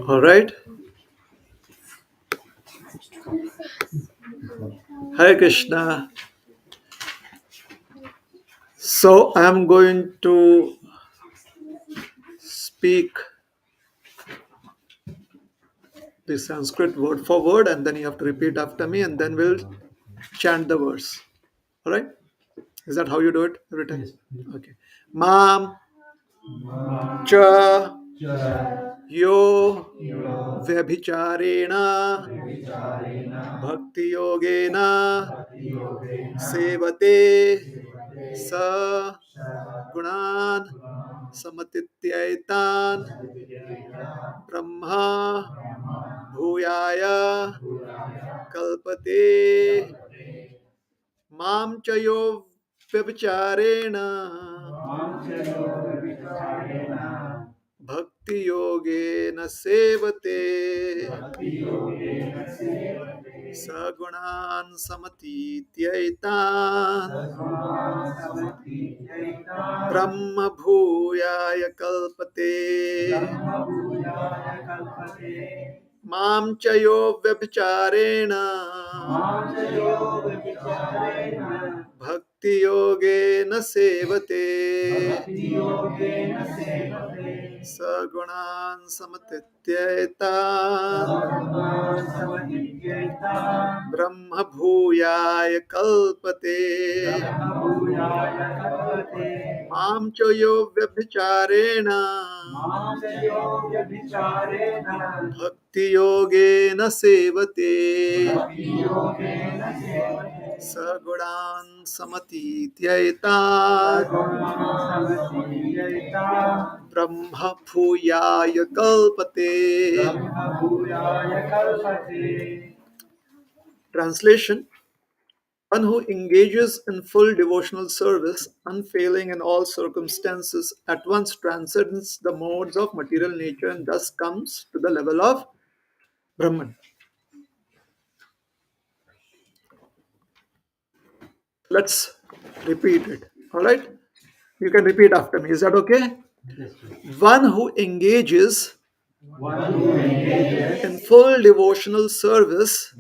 All right. Hare Krishna. So I'm going to speak the Sanskrit word for word, and then you have to repeat after me, and then we'll chant the verse. All right? Is that how you do it every time? Okay. Mam cha yo vyabhicharena bhakti yogena sevate sa gunan samatityaitan brahma bhuyaya kalpate mam chayo vyabhicarena bhakti yogena sevate sagunan samatityaitan brahma bhuyaya kalpate mam chayo vyabhicarena bhakti yogena sevate sagunan samatityaitan brahma bhuyaya kalpate mam chayo vyabhicarena bhakti yogena sevate sagunan samatityaitan brahma bhuyaya kalpate. Translation: one who engages in full devotional service, unfailing in all circumstances, at once transcends the modes of material nature and thus comes to the level of Brahman. Let's repeat it. All right? You can repeat after me. Is that okay? One who engages in full devotional service,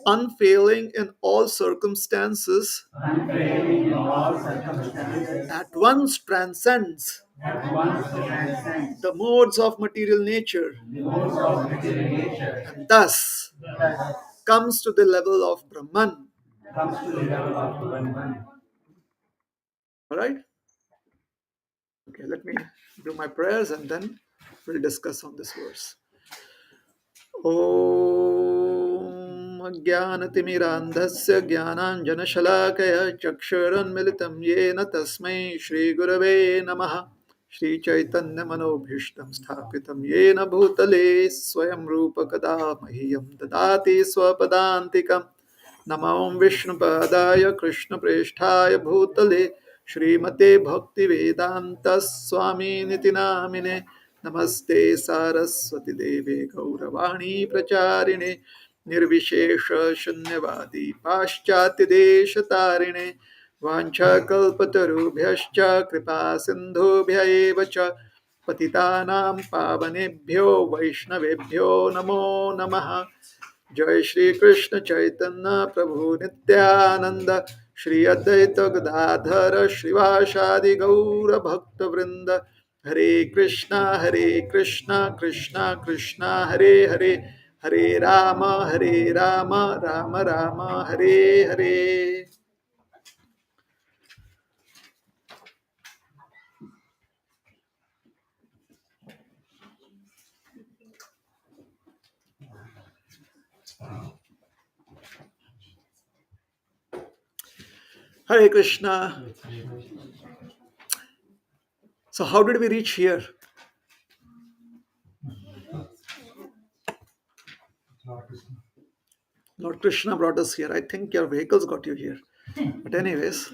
unfailing in all circumstances, at once transcends the modes of material nature and thus comes to the level of Brahman. All right? Okay, let me do my prayers and then we'll discuss on this verse. Om Jnanatimirandhasya Jnananjanashalakaya Chakshuranmilitam Yena Tasmai Shri Gurave Namaha Shri Chaitanya Manobhishtam Sthapitam Yena Bhutale Swayam Rupa Kada Mahiyam Dadati Swapadantikam Namam Vishnupadaya Krishna Presthaya Bhutale Srimate Bhakti Vedanta Swami Niti Namine Namaste Saraswati Deve Gauravani Pracharine Nirvishesha Shunyavadi Paschati Deshatarine Vancha Kalpatarubhyascha Kripa Sindhubhya eva cha Patitanam Pavanebhyo Vaishnavebhyo Namo Namaha. Jai Shri Krishna Chaitanya Prabhu Nityananda Shri Advaita Gadadhara Shrivashadi Gaura Bhakta Vrinda Hare Krishna Krishna Krishna Hare Hare Hare Rama Rama Rama Hare Hare. Hare Krishna. So how did we reach here? Lord Krishna brought us here. I think your vehicles got you here. But anyways,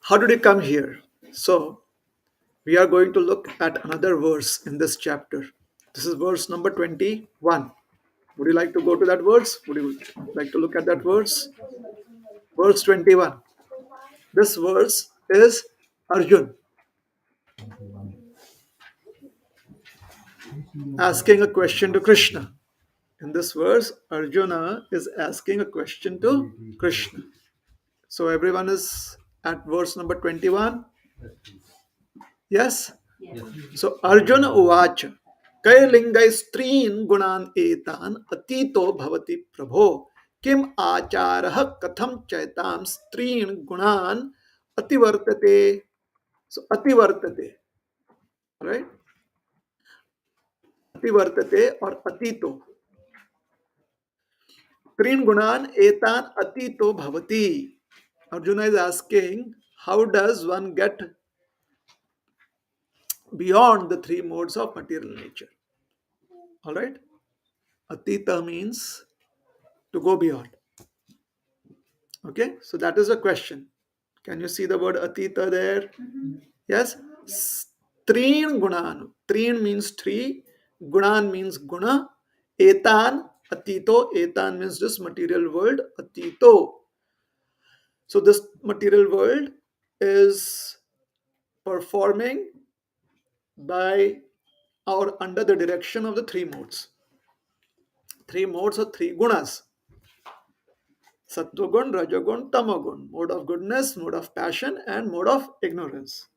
how did you come here? So we are going to look at another verse in this chapter. This is verse number 21. Would you like to go to that verse? Would you like to look at that verse? Verse 21. This verse is Arjun asking a question to Krishna. In this verse, Arjuna is asking a question to Krishna. So everyone is at verse number 21. Yes? So Arjuna uvacha कैर्लिंगै स्त्रीन् गुणान् एतान् अतीतो भवति प्रभो किम आचारः कथं चैतां स्त्रीन् गुणान् अतिवर्तते. So अतिवर्तते, right? अतिवर्तते और अतीतो. स्त्रीन् गुणान् एतान् अतीतो भवति. Arjuna is asking, how does one get beyond the three modes of material nature? All right? Atita means to go beyond. Okay, so that is a question. Can you see the word atita there? Yes. Treen gunan. Treen means three. Gunan means guna. Etan, atito. Etan means this material world. Atito. So this material world is performing by or under the direction of the three modes. Three modes or three gunas. Sattvagun, Rajagun, Tamagun. Mode of goodness, mode of passion, and mode of ignorance.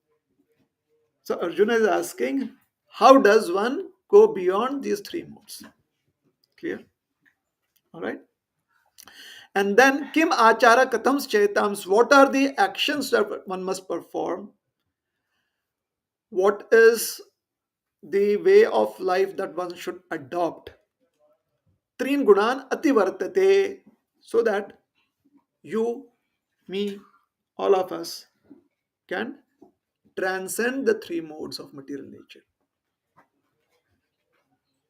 So Arjuna is asking, how does one go beyond these three modes? Clear? All right. And then, Kim Achara Katams Chaitams, what are the actions that one must perform? What is the way of life that one should adopt? Trin Gunan Ativartate, so that you, me, all of us can transcend the three modes of material nature.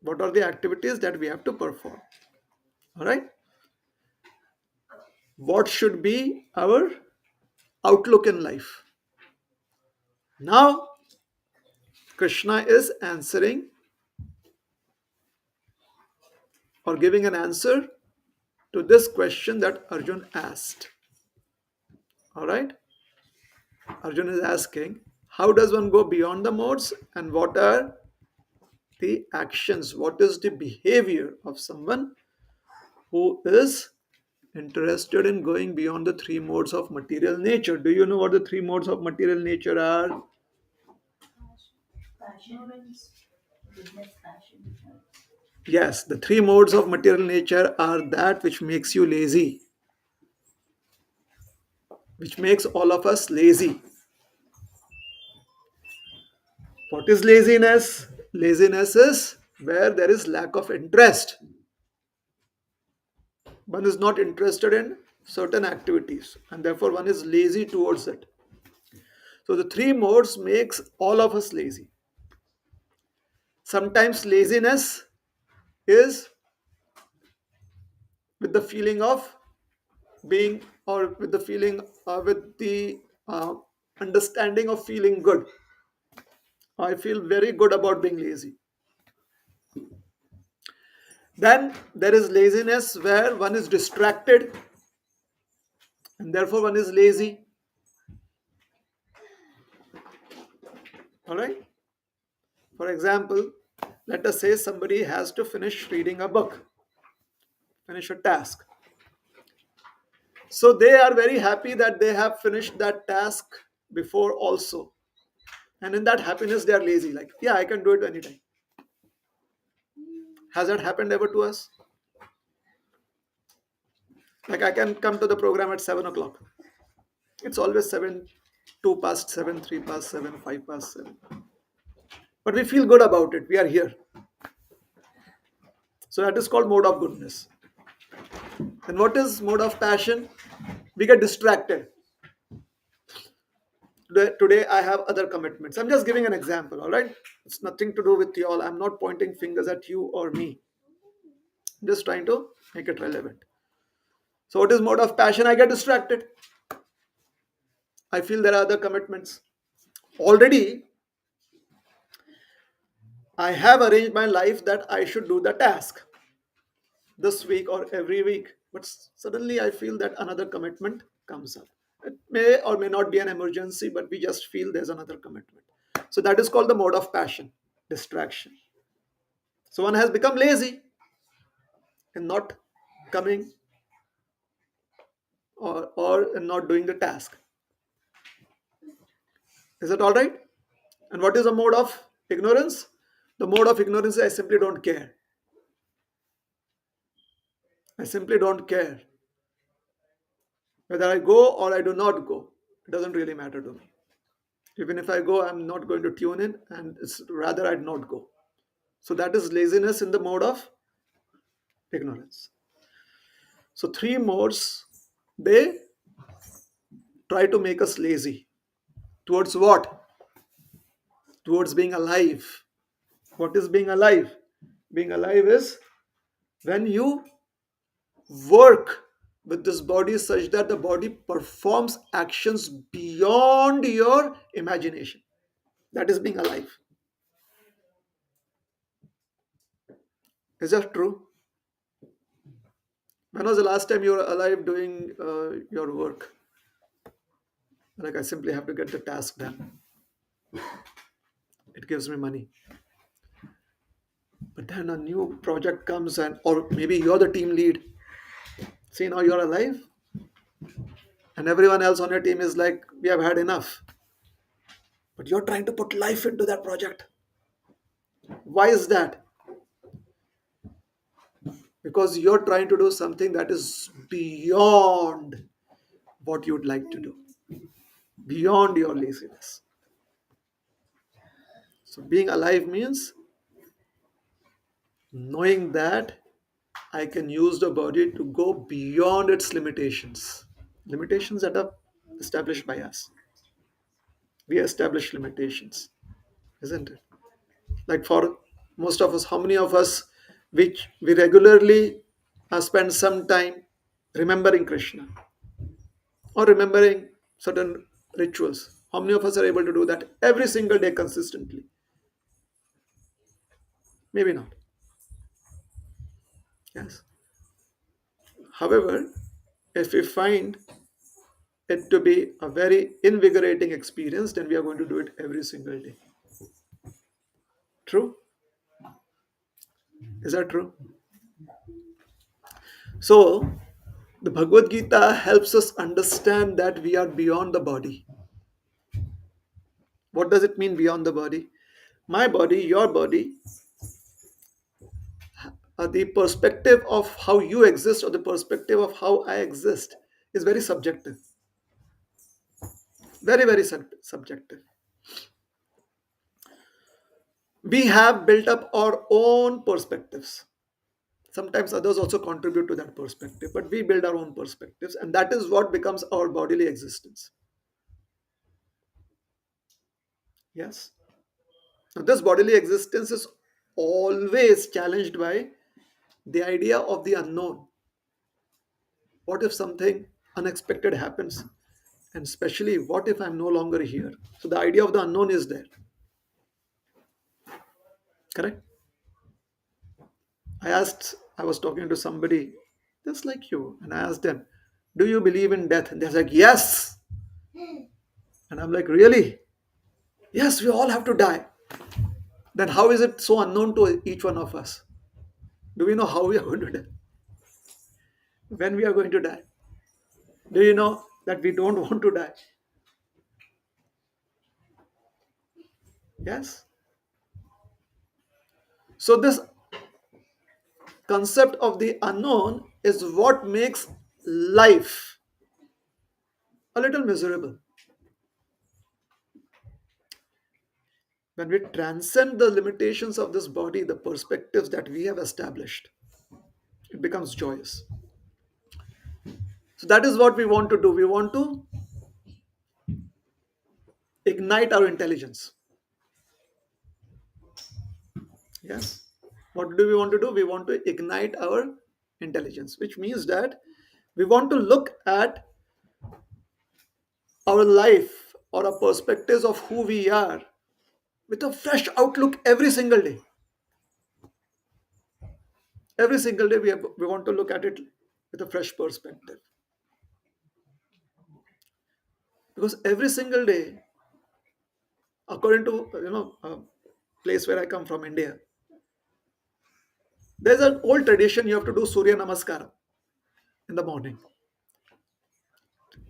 What are the activities that we have to perform? All right. What should be our outlook in life? Now, Krishna is answering or giving an answer to this question that Arjun asked. All right. Arjun is asking, how does one go beyond the modes and what are the actions? What is the behavior of someone who is interested in going beyond the three modes of material nature? Do you know what the three modes of material nature are? Yes, the three modes of material nature are that which makes you lazy, which makes all of us lazy. What is laziness? Laziness is where there is lack of interest. One is not interested in certain activities and therefore one is lazy towards it. So the three modes makes all of us lazy. Sometimes laziness is with the feeling of being or with the feeling with the understanding of feeling good. I feel very good about being lazy. Then there is laziness where one is distracted and therefore one is lazy. All right. For example, let us say somebody has to finish reading a book, finish a task. So they are very happy that they have finished that task before also. And in that happiness, they are lazy. Like, yeah, I can do it anytime. Has that happened ever to us? Like, I can come to the program at 7 o'clock. It's always 7, 2 past 7, 3 past 7, 5 past 7. But we feel good about it. We are here. So that is called mode of goodness. And what is mode of passion? We get distracted. Today I have other commitments. I'm just giving an example, all right? It's nothing to do with you all. I'm not pointing fingers at you or me. I'm just trying to make it relevant. So what is mode of passion? I get distracted. I feel there are other commitments. Already, I have arranged my life that I should do the task this week or every week. But suddenly I feel that another commitment comes up. It may or may not be an emergency, but we just feel there's another commitment. So that is called the mode of passion, distraction. So one has become lazy in not coming, or in not doing the task. Is that all right? And what is the mode of ignorance? The mode of ignorance is I simply don't care. I simply don't care. Whether I go or I do not go, it doesn't really matter to me. Even if I go, I'm not going to tune in, and it's rather I'd not go. So that is laziness in the mode of ignorance. So three modes, they try to make us lazy. Towards what? Towards being alive. What is being alive? Being alive is when you work with this body such that the body performs actions beyond your imagination. That is being alive. Is that true? When was the last time you were alive doing your work? Like, I simply have to get the task done. It gives me money. But then a new project comes, and or maybe you're the team lead. See, now you're alive, and everyone else on your team is like, we have had enough. But you're trying to put life into that project. Why is that? Because you're trying to do something that is beyond what you'd like to do, beyond your laziness. So being alive means knowing that I can use the body to go beyond its limitations. Limitations that are established by us. We establish limitations, isn't it? Like for most of us, how many of us which we regularly spend some time remembering Krishna or remembering certain rituals? How many of us are able to do that every single day consistently? Maybe not. Yes. However, if we find it to be a very invigorating experience, then we are going to do it every single day. True? Is that true? So, the Bhagavad Gita helps us understand that we are beyond the body. What does it mean beyond the body? My body, your body, the perspective of how you exist or the perspective of how I exist is very subjective. Very, very subjective. We have built up our own perspectives. Sometimes others also contribute to that perspective, but we build our own perspectives, and that is what becomes our bodily existence. Yes. Now, this bodily existence is always challenged by the idea of the unknown. What if something unexpected happens? And especially, what if I'm no longer here? So, the idea of the unknown is there. Correct? I was talking to somebody just like you, and I asked them, do you believe in death? And they're like, yes. And I'm like, really? Yes, we all have to die. Then how is it so unknown to each one of us? Do we know how we are going to die? When we are going to die? Do you know that we don't want to die? Yes. So this concept of the unknown is what makes life a little miserable. When we transcend the limitations of this body, the perspectives that we have established, it becomes joyous. So that is what we want to do. We want to ignite our intelligence. Yes. What do we want to do? We want to ignite our intelligence, which means that we want to look at our life or our perspectives of who we are with a fresh outlook every single day. Every single day, we want to look at it with a fresh perspective. Because every single day, according to a place where I come from, India, there's an old tradition. You have to do Surya Namaskara in the morning.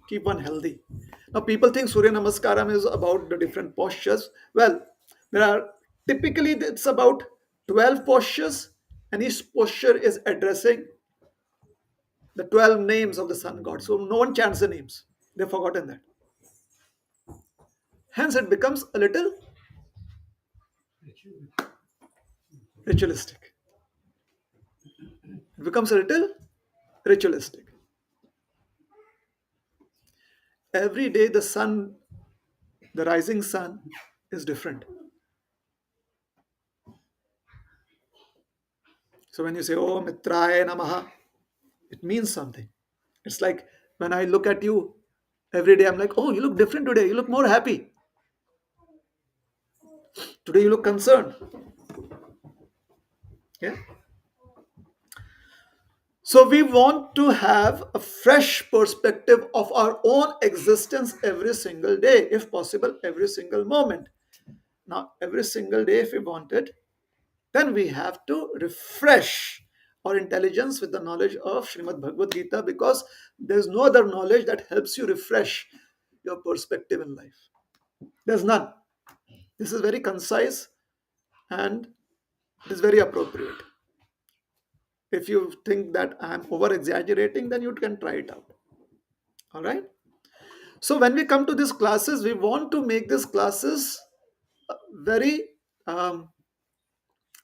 Keep one healthy. Now, people think Surya Namaskaram is about the different postures. Well, there are typically it's about 12 postures, and each posture is addressing the 12 names of the sun god. So no one chants the names. They've forgotten that. Hence, it becomes a little ritualistic. It becomes a little ritualistic. Every day, the sun, the rising sun, is different. So when you say, "Oh, Mitraya Namaha," it means something. It's like when I look at you every day, I'm like, "Oh, you look different today. You look more happy. Today, you look concerned." Yeah. So we want to have a fresh perspective of our own existence every single day, if possible, every single moment. Now, every single day, if we want it, then we have to refresh our intelligence with the knowledge of Srimad Bhagavad Gita, because there's no other knowledge that helps you refresh your perspective in life. There's none. This is very concise and it is very appropriate. If you think that I'm over exaggerating, then you can try it out. All right. So when we come to these classes, we want to make these classes very um,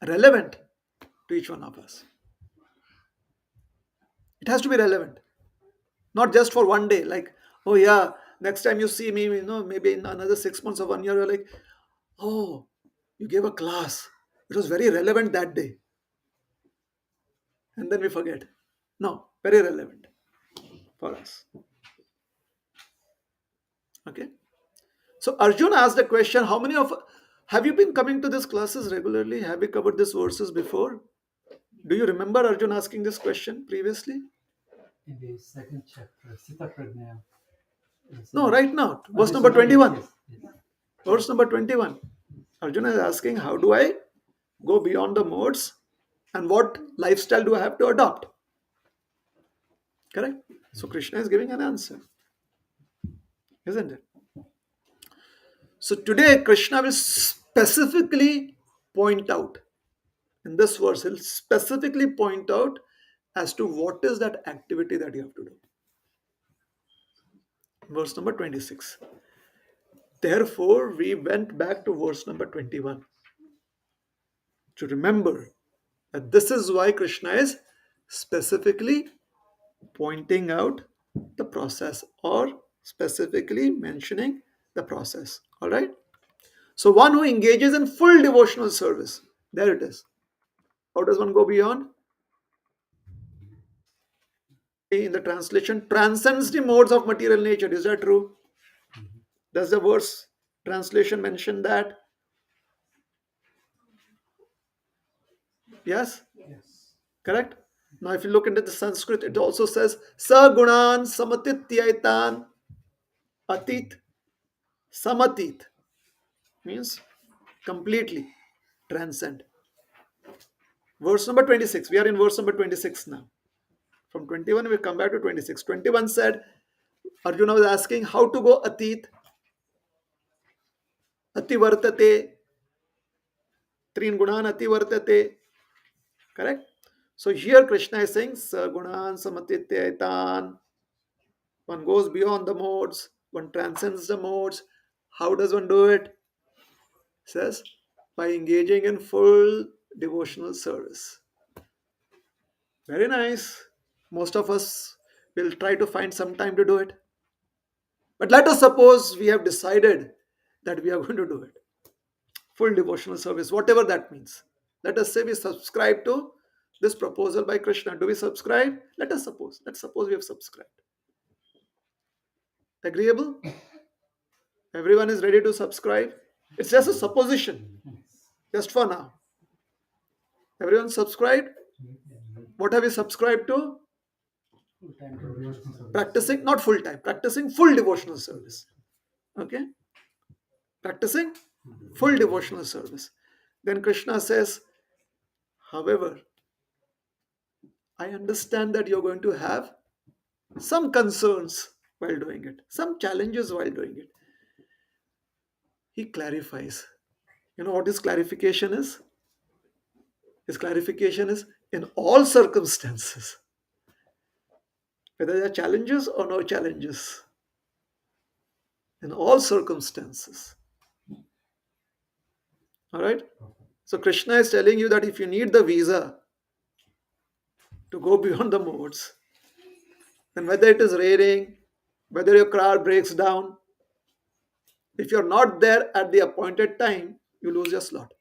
relevant to each one of us. It has to be relevant, not just for one day. Like, oh yeah, next time you see me, maybe in another 6 months or 1 year, you're like, oh, you gave a class. It was very relevant that day, and then we forget. No, very relevant for us. Okay. So Arjun asked the question, how many of have you been coming to these classes regularly? Have we covered these verses before? Do you remember Arjun asking this question previously? In the second chapter, Sita Prajna. No, right now. Verse number Yes, 21. yes. Verse number 21. Arjuna is asking, how do I go beyond the modes and what lifestyle do I have to adopt? Correct? So Krishna is giving an answer, isn't it? So today Krishna will specifically point out, in this verse, he'll specifically point out as to what is that activity that you have to do. Verse number 26. Therefore, we went back to verse number 21 to remember that this is why Krishna is specifically pointing out the process or specifically mentioning the process. All right. So, one who engages in full devotional service, there it is. How does one go beyond? In the translation, transcends the modes of material nature. Is that true? Does the verse translation mention that? Yes? Yes. Correct? Now, if you look into the Sanskrit, it also says Sagunan Samatityaitan Atit Samatit, means completely transcend. Verse number 26. We are in verse number 26 now. From 21, we come back to 26. 21 said, Arjuna was asking how to go Atit, Ativartate, Trin Gunan Ativartate. Correct? So here Krishna is saying, Sagunan Samatityaitan. One goes beyond the modes, one transcends the modes. How does one do it? Says, by engaging in full devotional service. Very nice. Most of us will try to find some time to do it. But let us suppose we have decided that we are going to do it. Full devotional service, whatever that means. Let us say we subscribe to this proposal by Krishna. Do we subscribe? Let's suppose we have subscribed. Agreeable? Everyone is ready to subscribe? It's just a supposition, just for now. Everyone subscribed? What have you subscribed to? Full-time devotional service. Practicing, not full time, practicing full devotional service. Okay, practicing full devotional service. Then Krishna says, however, I understand that you're going to have some concerns while doing it, some challenges while doing it. He clarifies. You know what his clarification is? His clarification is in all circumstances, whether there are challenges or no challenges, in all circumstances. All right? So Krishna is telling you that if you need the visa to go beyond the modes, then whether it is raining, whether your car breaks down, if you're not there at the appointed time, you lose your slot.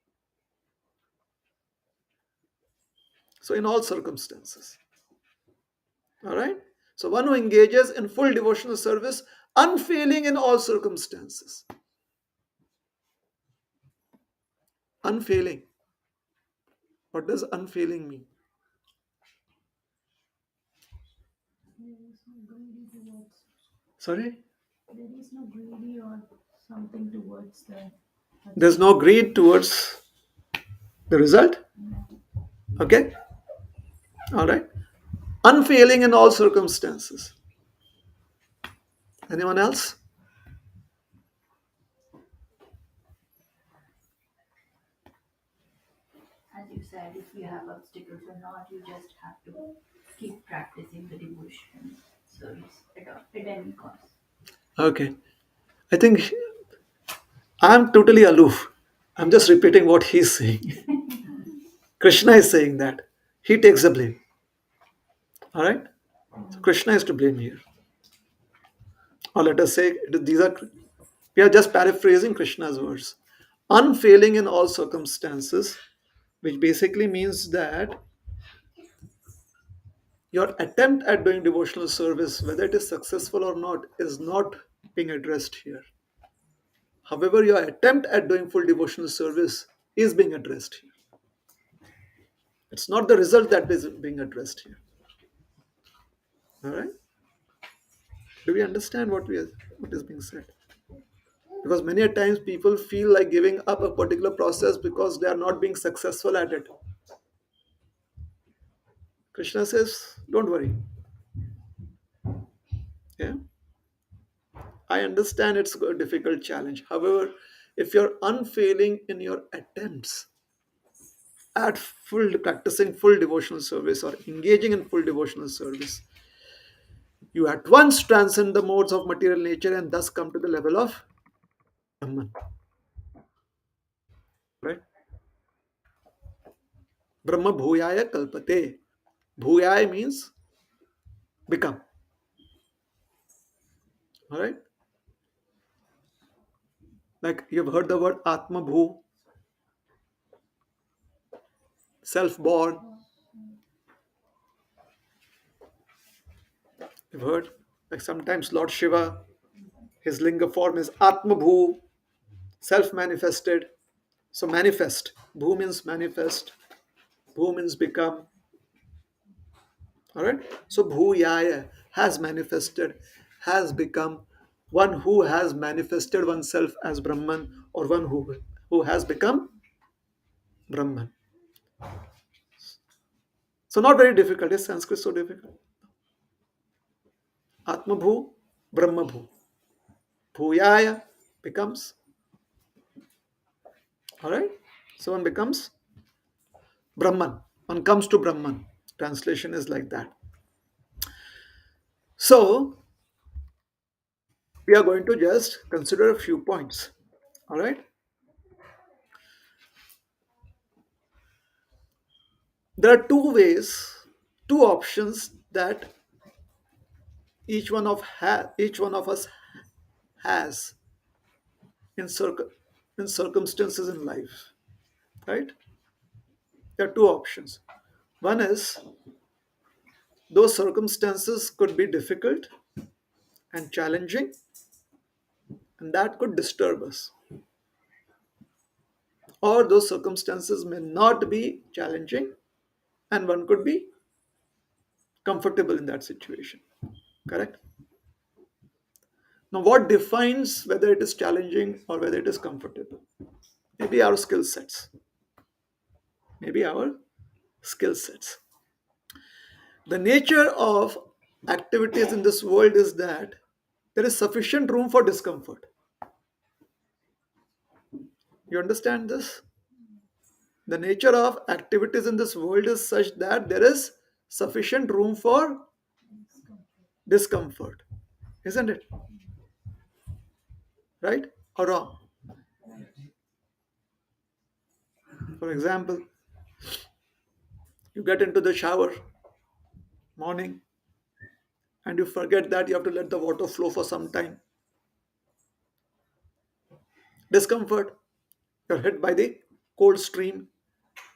So, in all circumstances. All right? So, one who engages in full devotional service, unfailing in all circumstances. Unfailing. What does unfailing mean? There is no greedy towards. Sorry? There is no greedy or something towards the. There's no greed towards the result. Okay? All right? Unfailing in all circumstances. Anyone else? As you said, if you have obstacles or not, you just have to keep practicing the devotion service at any cost. Okay. I think I'm totally aloof. I'm just repeating what he's saying. Krishna is saying that. He takes the blame. All right? So Krishna is to blame here. Or let us say, we are just paraphrasing Krishna's words. Unfailing in all circumstances, which basically means that your attempt at doing devotional service, whether it is successful or not, is not being addressed here. However, your attempt at doing full devotional service is being addressed here. It's not the result that is being addressed here. All right? Do we understand what is being said? Because many a times people feel like giving up a particular process because they are not being successful at it. Krishna says, don't worry. Yeah, I understand it's a difficult challenge. However, if you're unfailing in your attempts at full practicing full devotional service or engaging in full devotional service, you at once transcend the modes of material nature and thus come to the level of Brahman. Right? Brahma bhuyaya kalpate. Bhuyaya means become. All right? Like you've heard the word Atma Bhu, self born. You've heard? Like sometimes Lord Shiva, his linga form is Atma Bhu, self manifested. So manifest. Bhu means manifest. Bhu means become. All right. So Bhuyaya has manifested, has become one who has manifested oneself as Brahman or one who has become Brahman. So not very difficult. Is Sanskrit so difficult? Atma Bhu, Brahma Bhu. Bhuyaya becomes. All right. So one becomes Brahman. One comes to Brahman. Translation is like that. So we are going to just consider a few points. All right. There are two ways, two options that each one of us has in in circumstances in life. Right. There are two options. One is those circumstances could be difficult and challenging, and that could disturb us. Or those circumstances may not be challenging, and one could be comfortable in that situation. Correct? Now, what defines whether it is challenging or whether it is comfortable? Maybe our skill sets. Maybe our skill sets. The nature of activities in this world is that there is sufficient room for discomfort. You understand this? The nature of activities in this world is such that there is sufficient room for discomfort, isn't it? Right or wrong? For example, you get into the shower morning and you forget that you have to let the water flow for some time. Discomfort. You're hit by the cold stream,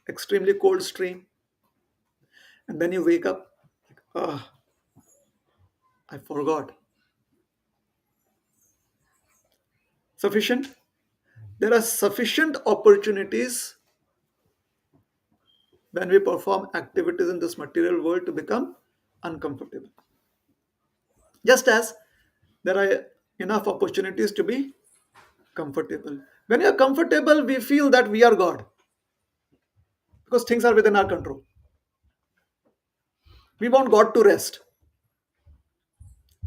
extremely cold stream, and then you wake up. Ah, I forgot. Sufficient. There are sufficient opportunities when we perform activities in this material world to become uncomfortable. Just as there are enough opportunities to be comfortable. When we are comfortable, we feel that we are God because things are within our control. We want God to rest.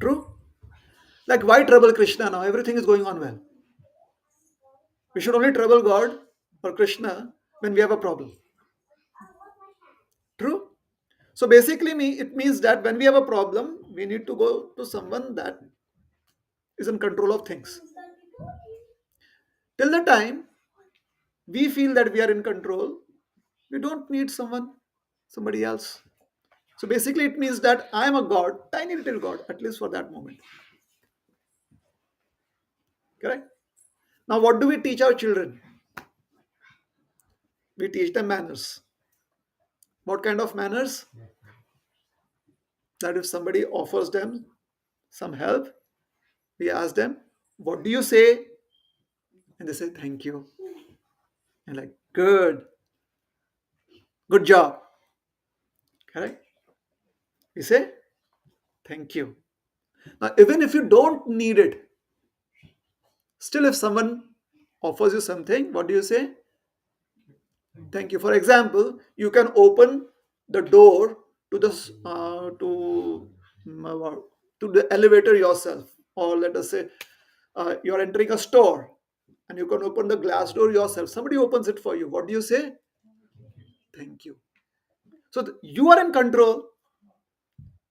True? Like, why trouble Krishna now? Everything is going on well. We should only trouble God or Krishna when we have a problem. True? So basically, it means that when we have a problem, we need to go to someone that is in control of things. Till the time we feel that we are in control, we don't need somebody else. So basically, it means that I am a god, tiny little god, at least for that moment. Correct? Now, what do we teach our children? We teach them manners. What kind of manners? That if somebody offers them some help, we ask them, what do you say? And they say, thank you. And like, good job. Correct? We say, thank you. Now, even if you don't need it, still if someone offers you something, what do you say? Thank you. For example, you can open the door to to the elevator yourself, or let us say you're entering a store and you can open the glass door yourself. Somebody opens it for you. What do you say? Thank you. So you are in control,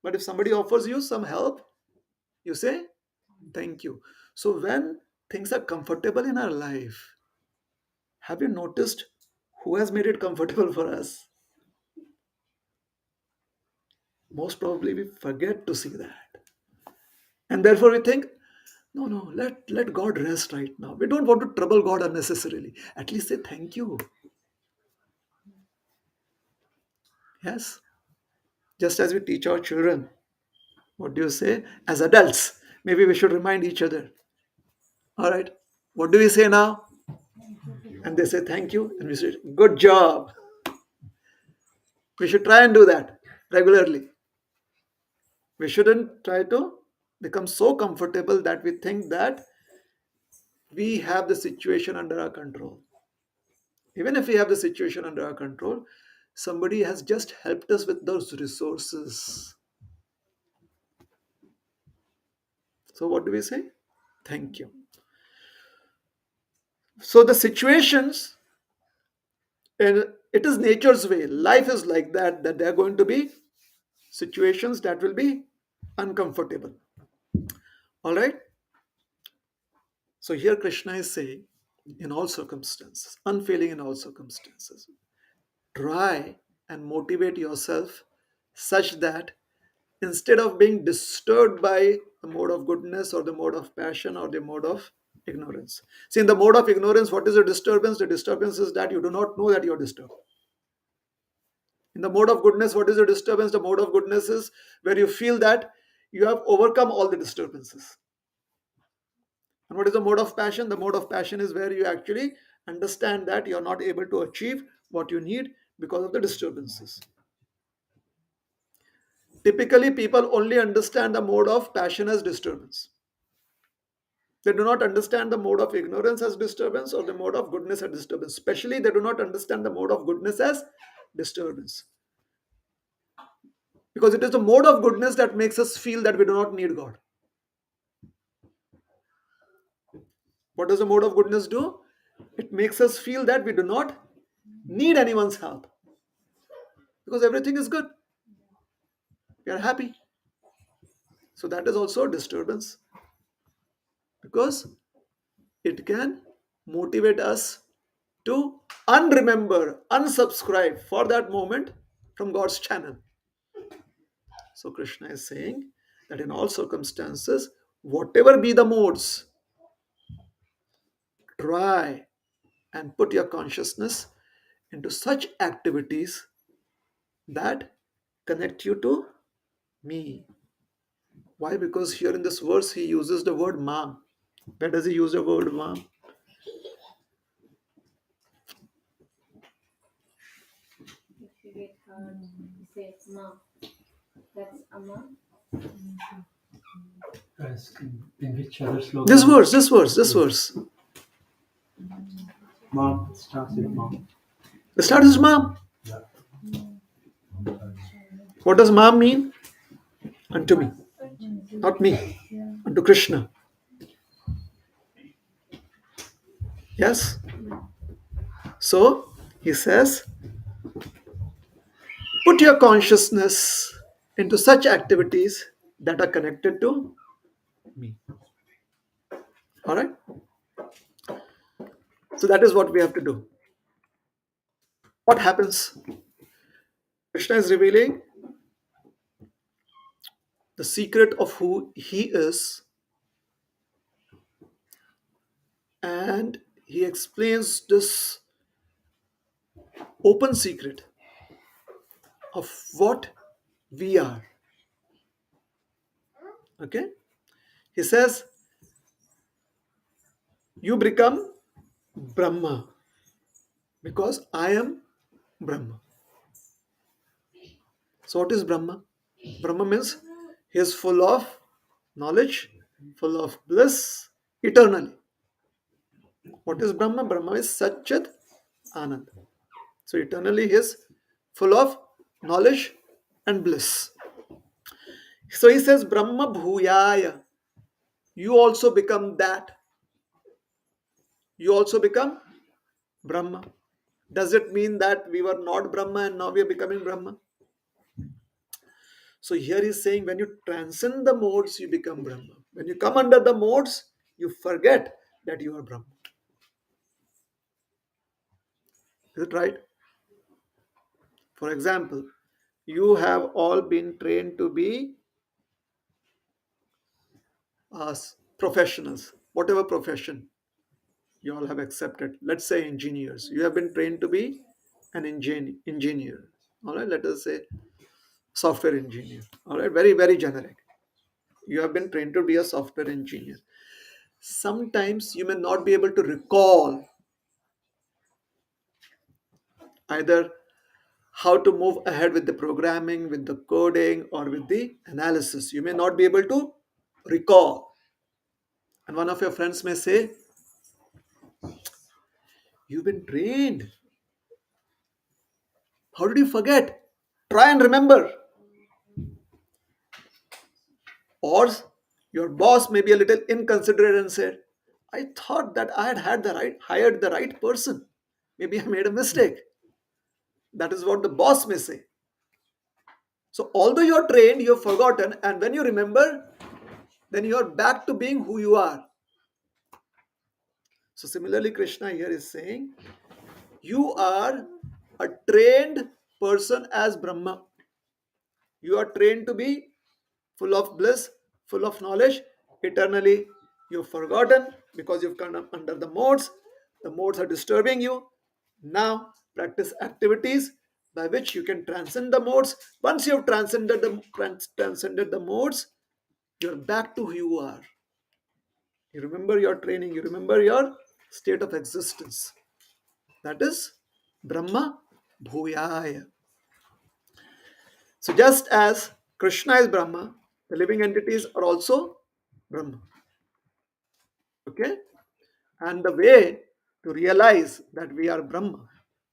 but if somebody offers you some help, you say thank you. So when things are comfortable in our life, have you noticed who has made it comfortable for us? Most probably we forget to see that. And therefore we think, no, let God rest right now. We don't want to trouble God unnecessarily. At least say thank you. Yes. Just as we teach our children. What do you say? As adults, maybe we should remind each other. All right. What do we say now? And they say thank you. And we say, good job. We should try and do that regularly. We shouldn't try to become so comfortable that we think that we have the situation under our control. Even if we have the situation under our control, somebody has just helped us with those resources. So, what do we say? Thank you. So, the situations, and it is nature's way. Life is like that there are going to be situations that will be uncomfortable. All right. So, here Krishna is saying, in all circumstances, unfailing in all circumstances, try and motivate yourself such that instead of being disturbed by the mode of goodness or the mode of passion or the mode of ignorance. See, in the mode of ignorance, what is the disturbance? The disturbance is that you do not know that you are disturbed. In the mode of goodness, what is the disturbance? The mode of goodness is where you feel that you have overcome all the disturbances. And what is the mode of passion? The mode of passion is where you actually understand that you are not able to achieve what you need because of the disturbances. Typically, people only understand the mode of passion as disturbance. They do not understand the mode of ignorance as disturbance or the mode of goodness as disturbance. Especially, they do not understand the mode of goodness as disturbance. Because it is the mode of goodness that makes us feel that we do not need God. What does the mode of goodness do? It makes us feel that we do not need anyone's help. Because everything is good. We are happy. So that is also a disturbance. Because it can motivate us to unremember, unsubscribe for that moment from God's channel. So Krishna is saying that in all circumstances, whatever be the modes, try and put your consciousness into such activities that connect you to me. Why? Because here in this verse he uses the word mam. Where does he use the word mam? If you get hurt, you say Ma. That's Amma. Guys, in which other slogan? This verse. Mom, it starts with mom. The start is mam. Yeah. What does mam mean? Unto me. Not me. Unto Krishna. Yes? So he says, put your consciousness into such activities that are connected to me. Alright? So that is what we have to do. What happens? Krishna is revealing the secret of who he is, and he explains this open secret of what we are. Okay? He says, you become Brahma because I am Brahma. So, what is Brahma? Brahma means he is full of knowledge, full of bliss, eternally. What is Brahma? Brahma is Satchit Anand. So, eternally he is full of knowledge and bliss. So, he says, Brahma Bhuyaya. You also become that. You also become Brahma. Does it mean that we were not Brahma and now we are becoming Brahma? So here he's saying when you transcend the modes, you become Brahma. When you come under the modes, you forget that you are Brahma. Is it right? For example, you have all been trained to be professionals, whatever profession you all have accepted. Let's say engineers. You have been trained to be an engineer. All right, let us say software engineer. All right, very, very generic. You have been trained to be a software engineer. Sometimes you may not be able to recall either how to move ahead with the programming, with the coding, or with the analysis. You may not be able to recall. And one of your friends may say, you've been trained. How did you forget? Try and remember. Or your boss may be a little inconsiderate and said, I thought that I had hired the right person. Maybe I made a mistake. That is what the boss may say. So although you're trained, you've forgotten, and when you remember, then you're back to being who you are. So similarly, Krishna here is saying, you are a trained person as Brahma. You are trained to be full of bliss, full of knowledge, eternally. You've forgotten because you've come under the modes. The modes are disturbing you. Now practice activities by which you can transcend the modes. Once you've transcended the modes, you're back to who you are. You remember your training, you remember your state of existence. That is Brahma Bhuyaya. So just as Krishna is Brahma, the living entities are also Brahma. Okay? And the way to realize that we are Brahma,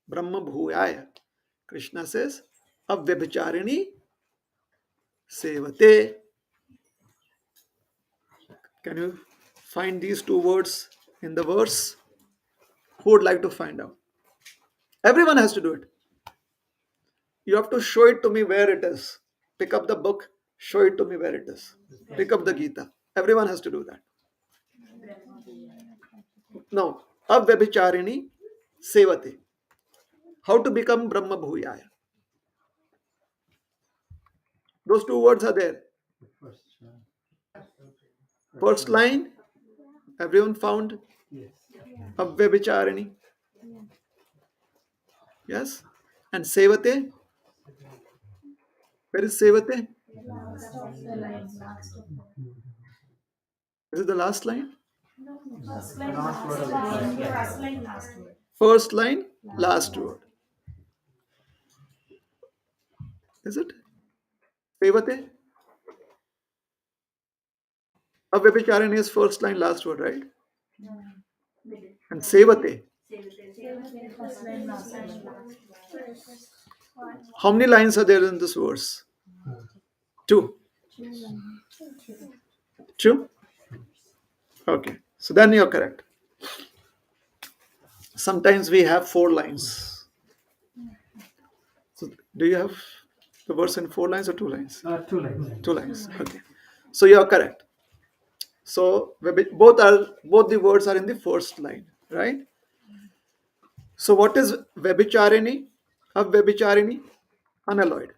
Brahma Bhuyaya, Krishna says, Avyabhicharini Sevate. Can you find these two words in the verse? Who would like to find out? Everyone has to do it. You have to show it to me where it is. Pick up the book, show it to me where it is. Pick up the Gita. Everyone has to do that. Now, Avyabhicharini Sevate. How to become Brahma Bhuyaya? Those two words are there. The first one. First line, everyone found Yes. Avyabhicharini. Yes? And Sevate? Where is Sevate? Last of the line, last of the Is it the last line? first line, Last word of the line, first first line. line, last word. First line, last word. Is it? Sevate? Avyabhicharini is first line, last word, right? And Sevate. First line, last line. How many lines are there in this verse? Two. Two? Okay. So then you're correct. Sometimes we have four lines. So do you have the verse in four lines or two lines? 2 lines. Two lines. Okay. So you are correct. So both the words are in the first line, right? So what is Vebhicharini? Avvebhicharini? Unalloyed.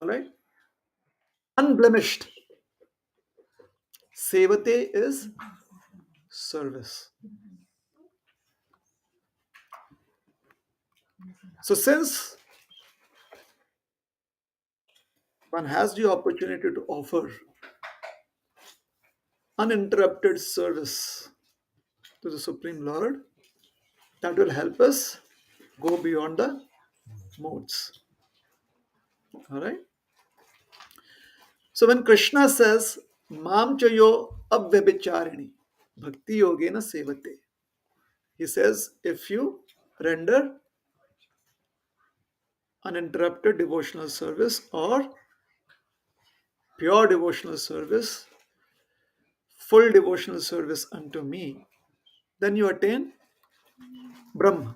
Alright? Unblemished. Sevate is service. So since one has the opportunity to offer uninterrupted service to the Supreme Lord, that will help us go beyond the modes. Alright? So when Krishna says, Mam chayo abvyabicharini, bhakti yogena sevate, he says, if you render uninterrupted devotional service or pure devotional service, full devotional service unto me, then you attain Brahma.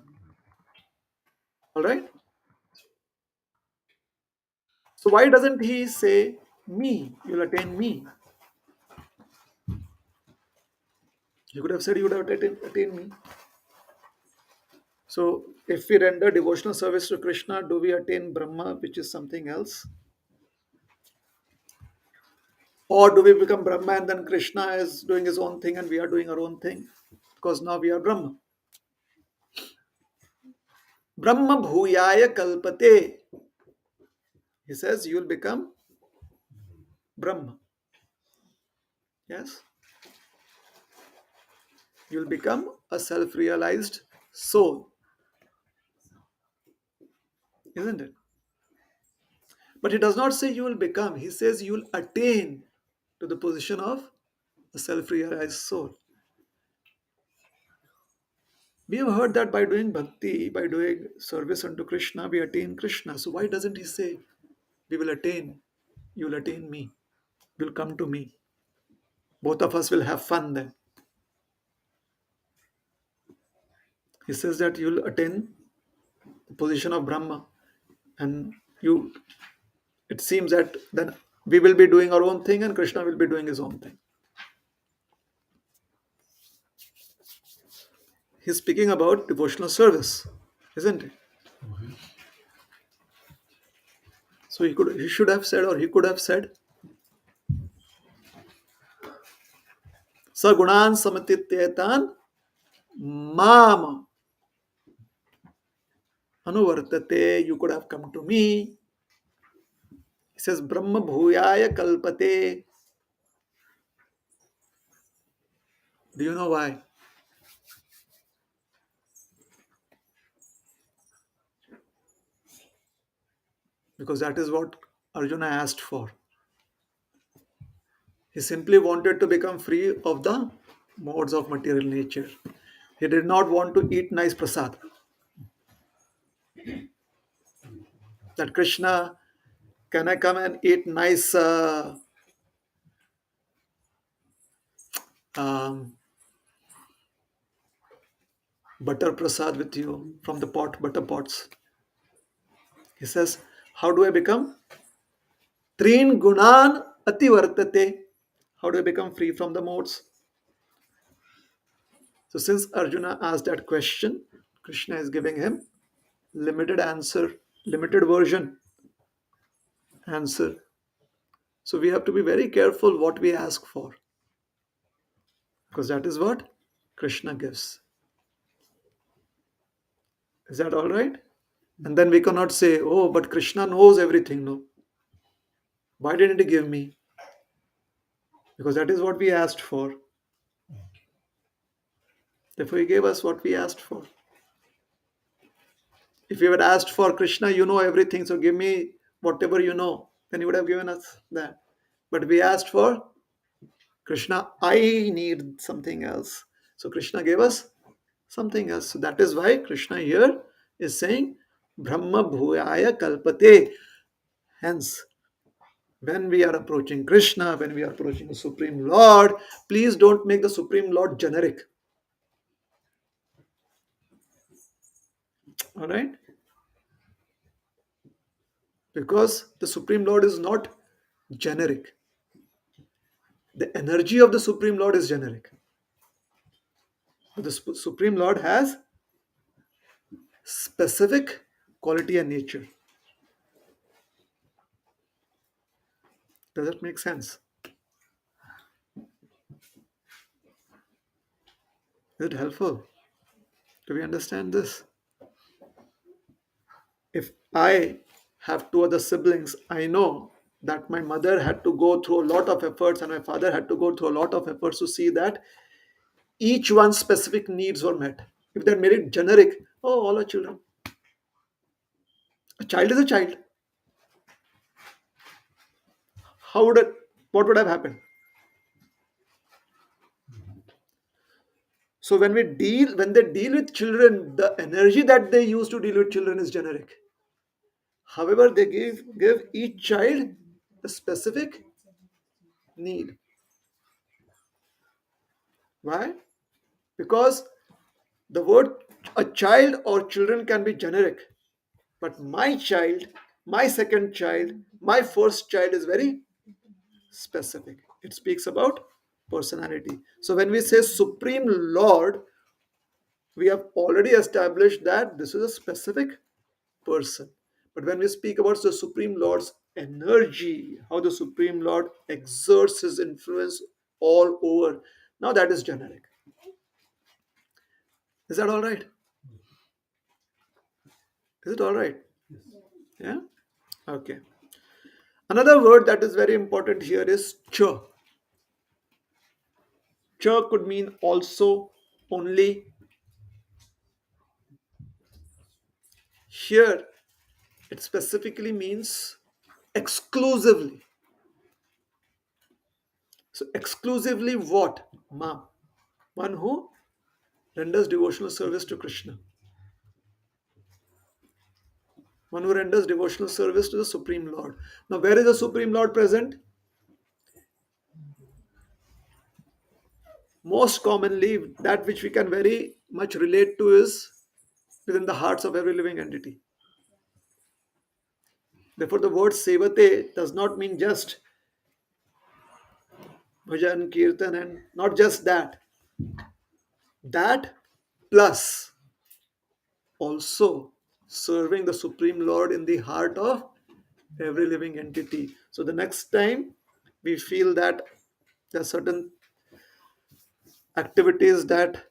Alright? So why doesn't he say me? You'll attain me. He could have said you would have attained me. So if we render devotional service to Krishna, do we attain Brahma, which is something else? Or do we become Brahma and then Krishna is doing his own thing and we are doing our own thing? Because now we are Brahma. Brahma bhuyaya kalpate. He says you will become Brahma. Yes? You will become a self-realized soul. Isn't it? But he does not say you will become. He says you will attain to the position of a self-realized soul. We have heard that by doing bhakti, by doing service unto Krishna, we attain Krishna. So why doesn't he say, we will attain, you will attain me, you will come to me. Both of us will have fun then. He says that you will attain the position of Brahma. And you, it seems that then we will be doing our own thing and Krishna will be doing his own thing. He's speaking about devotional service, isn't it? So he should have said, or he could have said, Sagunan samatityetan mam anuvartate. You could have come to me. He says, Brahma bhuyaya kalpate. Do you know why? Because that is what Arjuna asked for. He simply wanted to become free of the modes of material nature. He did not want to eat nice prasad. That Krishna, can I come and eat nice um, butter prasad with you from the butter pots? He says, how do I become? Trin gunan ativartate. How do I become free from the modes? So since Arjuna asked that question, Krishna is giving him limited answer, limited version answer. So we have to be very careful what we ask for, because that is what Krishna gives. Is that all right? And then we cannot say, oh, but Krishna knows everything. No. Why didn't he give me? Because that is what we asked for. Therefore, he gave us what we asked for. If we had asked for Krishna, you know everything, so give me whatever you know, then he would have given us that. But we asked for Krishna, I need something else. So Krishna gave us something else. So that is why Krishna here is saying, Brahma Bhuyaya Kalpate. Hence, when we are approaching Krishna, when we are approaching the Supreme Lord, please don't make the Supreme Lord generic. All right? Because the Supreme Lord is not generic. The energy of the Supreme Lord is generic. But the Supreme Lord has specific quality and nature. Does that make sense? Is it helpful? Do we understand this? If I have two other siblings, I know that my mother had to go through a lot of efforts and my father had to go through a lot of efforts to see that each one's specific needs were met. If they made it generic, oh, all are children. A child is a child. How would it, what would have happened? So when they deal with children, the energy that they use to deal with children is generic. However, they give each child a specific need. Why? Because the word a child or children can be generic, but my child, my second child, my first child is very specific. It speaks about personality. So when we say Supreme Lord, we have already established that this is a specific person. But when we speak about the Supreme Lord's energy, how the Supreme Lord exerts his influence all over, now that is generic. Is that all right? Is it all right? Yeah? Okay. Another word that is very important here is cha. Cha could mean also, only. Here, it specifically means exclusively. So, exclusively what? Ma. One who renders devotional service to Krishna. One who renders devotional service to the Supreme Lord. Now, where is the Supreme Lord present? Most commonly, that which we can very much relate to is within the hearts of every living entity. Therefore, the word sevate does not mean just bhajan, kirtan, and not just that. That plus also serving the Supreme Lord in the heart of every living entity. So the next time we feel that there are certain activities that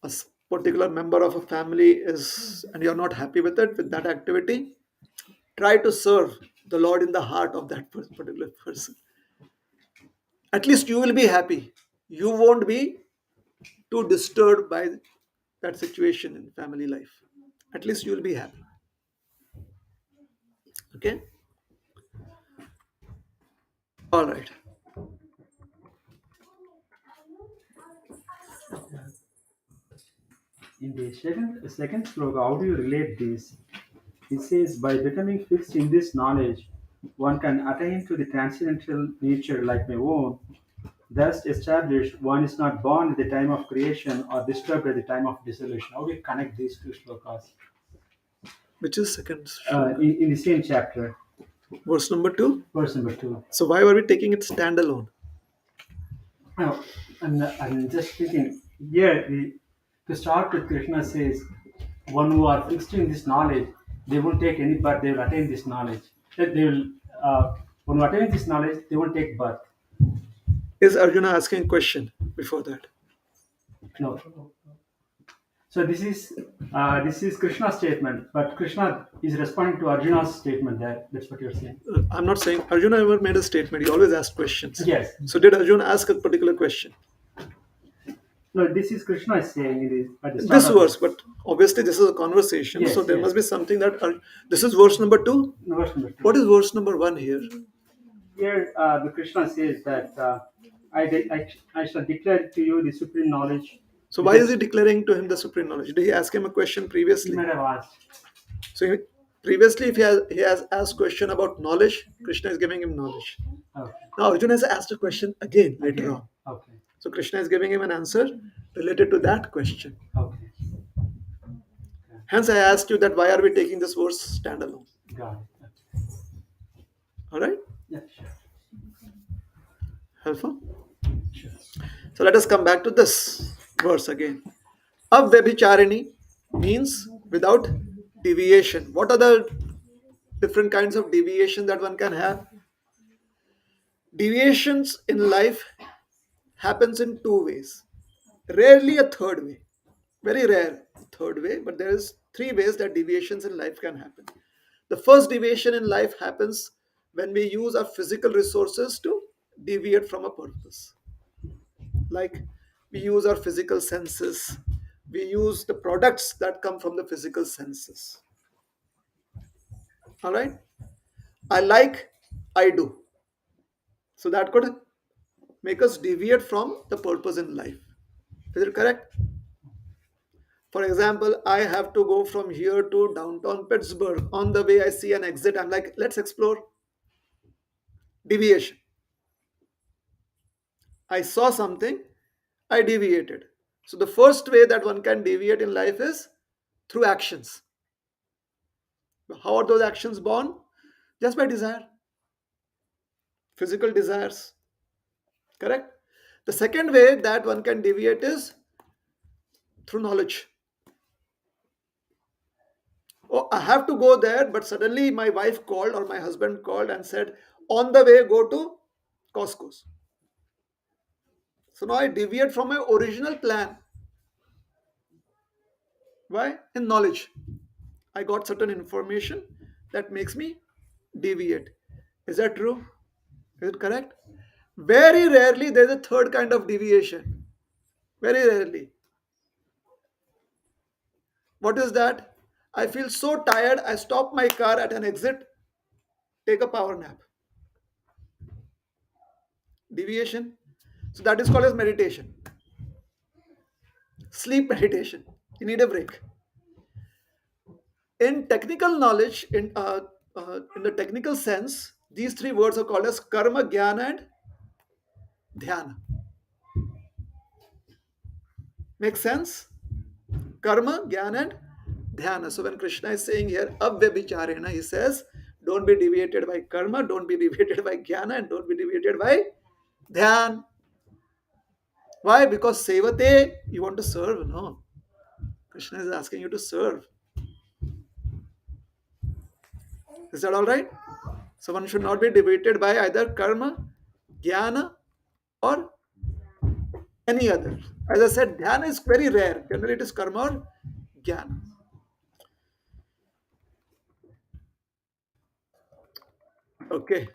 a particular member of a family is, and you're not happy with that activity, try to serve the Lord in the heart of that particular person. At least you will be happy. You won't be too disturbed by that situation in family life. At least you will be happy. Okay? All right. In the second sloka, how do you relate this? It says, by becoming fixed in this knowledge, one can attain to the transcendental nature like my own. Thus established, one is not born at the time of creation or disturbed at the time of dissolution. How do you connect these two slokas? Which is second shloka? In the same chapter, Verse number 2. verse number 2. So why were we taking it standalone? Now, I'm just thinking here, to start with, Krishna says, one who are fixed in this knowledge, they won't take any birth, they will attain this knowledge. That they will, when you attain this knowledge, they won't take birth. Is Arjuna asking a question before that? No. So this is Krishna's statement, but Krishna is responding to Arjuna's statement there. That's what you're saying. I'm not saying Arjuna ever made a statement. He always asked questions. Yes. So did Arjuna ask a particular question? No, this is Krishna is saying it is at the start This of verse, but obviously this is a conversation. Yes, so there yes. must be something that. This is verse number 2. No, verse number 2. What is verse number 1 here? Here, the Krishna says that I shall declare to you the supreme knowledge. So why is he declaring to him the supreme knowledge? Did he ask him a question He previously? might have asked. So previously, if he has asked question about knowledge, Krishna is giving him knowledge. Okay. Now Arjuna has asked a question again later on. Okay. So Krishna is giving him an answer related to that question. Okay. Hence, I asked you that why are we taking this verse standalone? Got it. Okay. All right, Yeah, sure. helpful. Sure. So let us come back to this verse again. Avyabhicharini means without deviation. What are the different kinds of deviation that one can have? Deviations in life happens in two ways. Rarely a third way. Very rare third way, but there is three ways that deviations in life can happen. The first deviation in life happens when we use our physical resources to deviate from a purpose. Like we use our physical senses, we use the products that come from the physical senses. All right? I like, I do. So that could make us deviate from the purpose in life. Is it correct? For example, I have to go from here to downtown Pittsburgh. On the way, I see an exit. I'm like, let's explore. Deviation. I saw something, I deviated. So, the first way that one can deviate in life is through actions. How are those actions born? Just by desire, physical desires. Correct? The second way that one can deviate is through knowledge. Oh, I have to go there, but suddenly my wife called or my husband called and said, on the way, go to Costco's. So now I deviate from my original plan. Why? In knowledge. I got certain information that makes me deviate. Is that true? Is it correct? Very rarely there's a third kind of deviation. Very rarely. What is that? I feel so tired, I stop my car at an exit, take a power nap. Deviation. So that is called as meditation. Sleep meditation. You need a break. In technical knowledge, in the technical sense, these three words are called as karma, jnana, and dhyana. Make sense? Karma, jnana, and dhyana. So when Krishna is saying here, avyabhicharena, he says, don't be deviated by karma, don't be deviated by jnana, and don't be deviated by dhyan. Why? Because sevate, you want to serve. No. Krishna is asking you to serve. Is that all right? So one should not be deviated by either karma, jnana, or any other. As I said, dhyana is very rare. Generally, it is karma or jnana. Okay.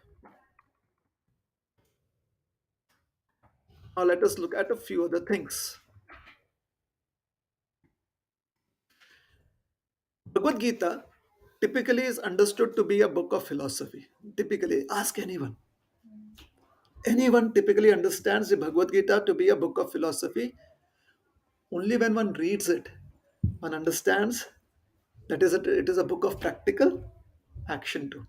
Now let us look at a few other things. Bhagavad Gita typically is understood to be a book of philosophy. Typically, ask anyone. Anyone typically understands the Bhagavad Gita to be a book of philosophy only when one reads it. one understands that it is a book of practical action too.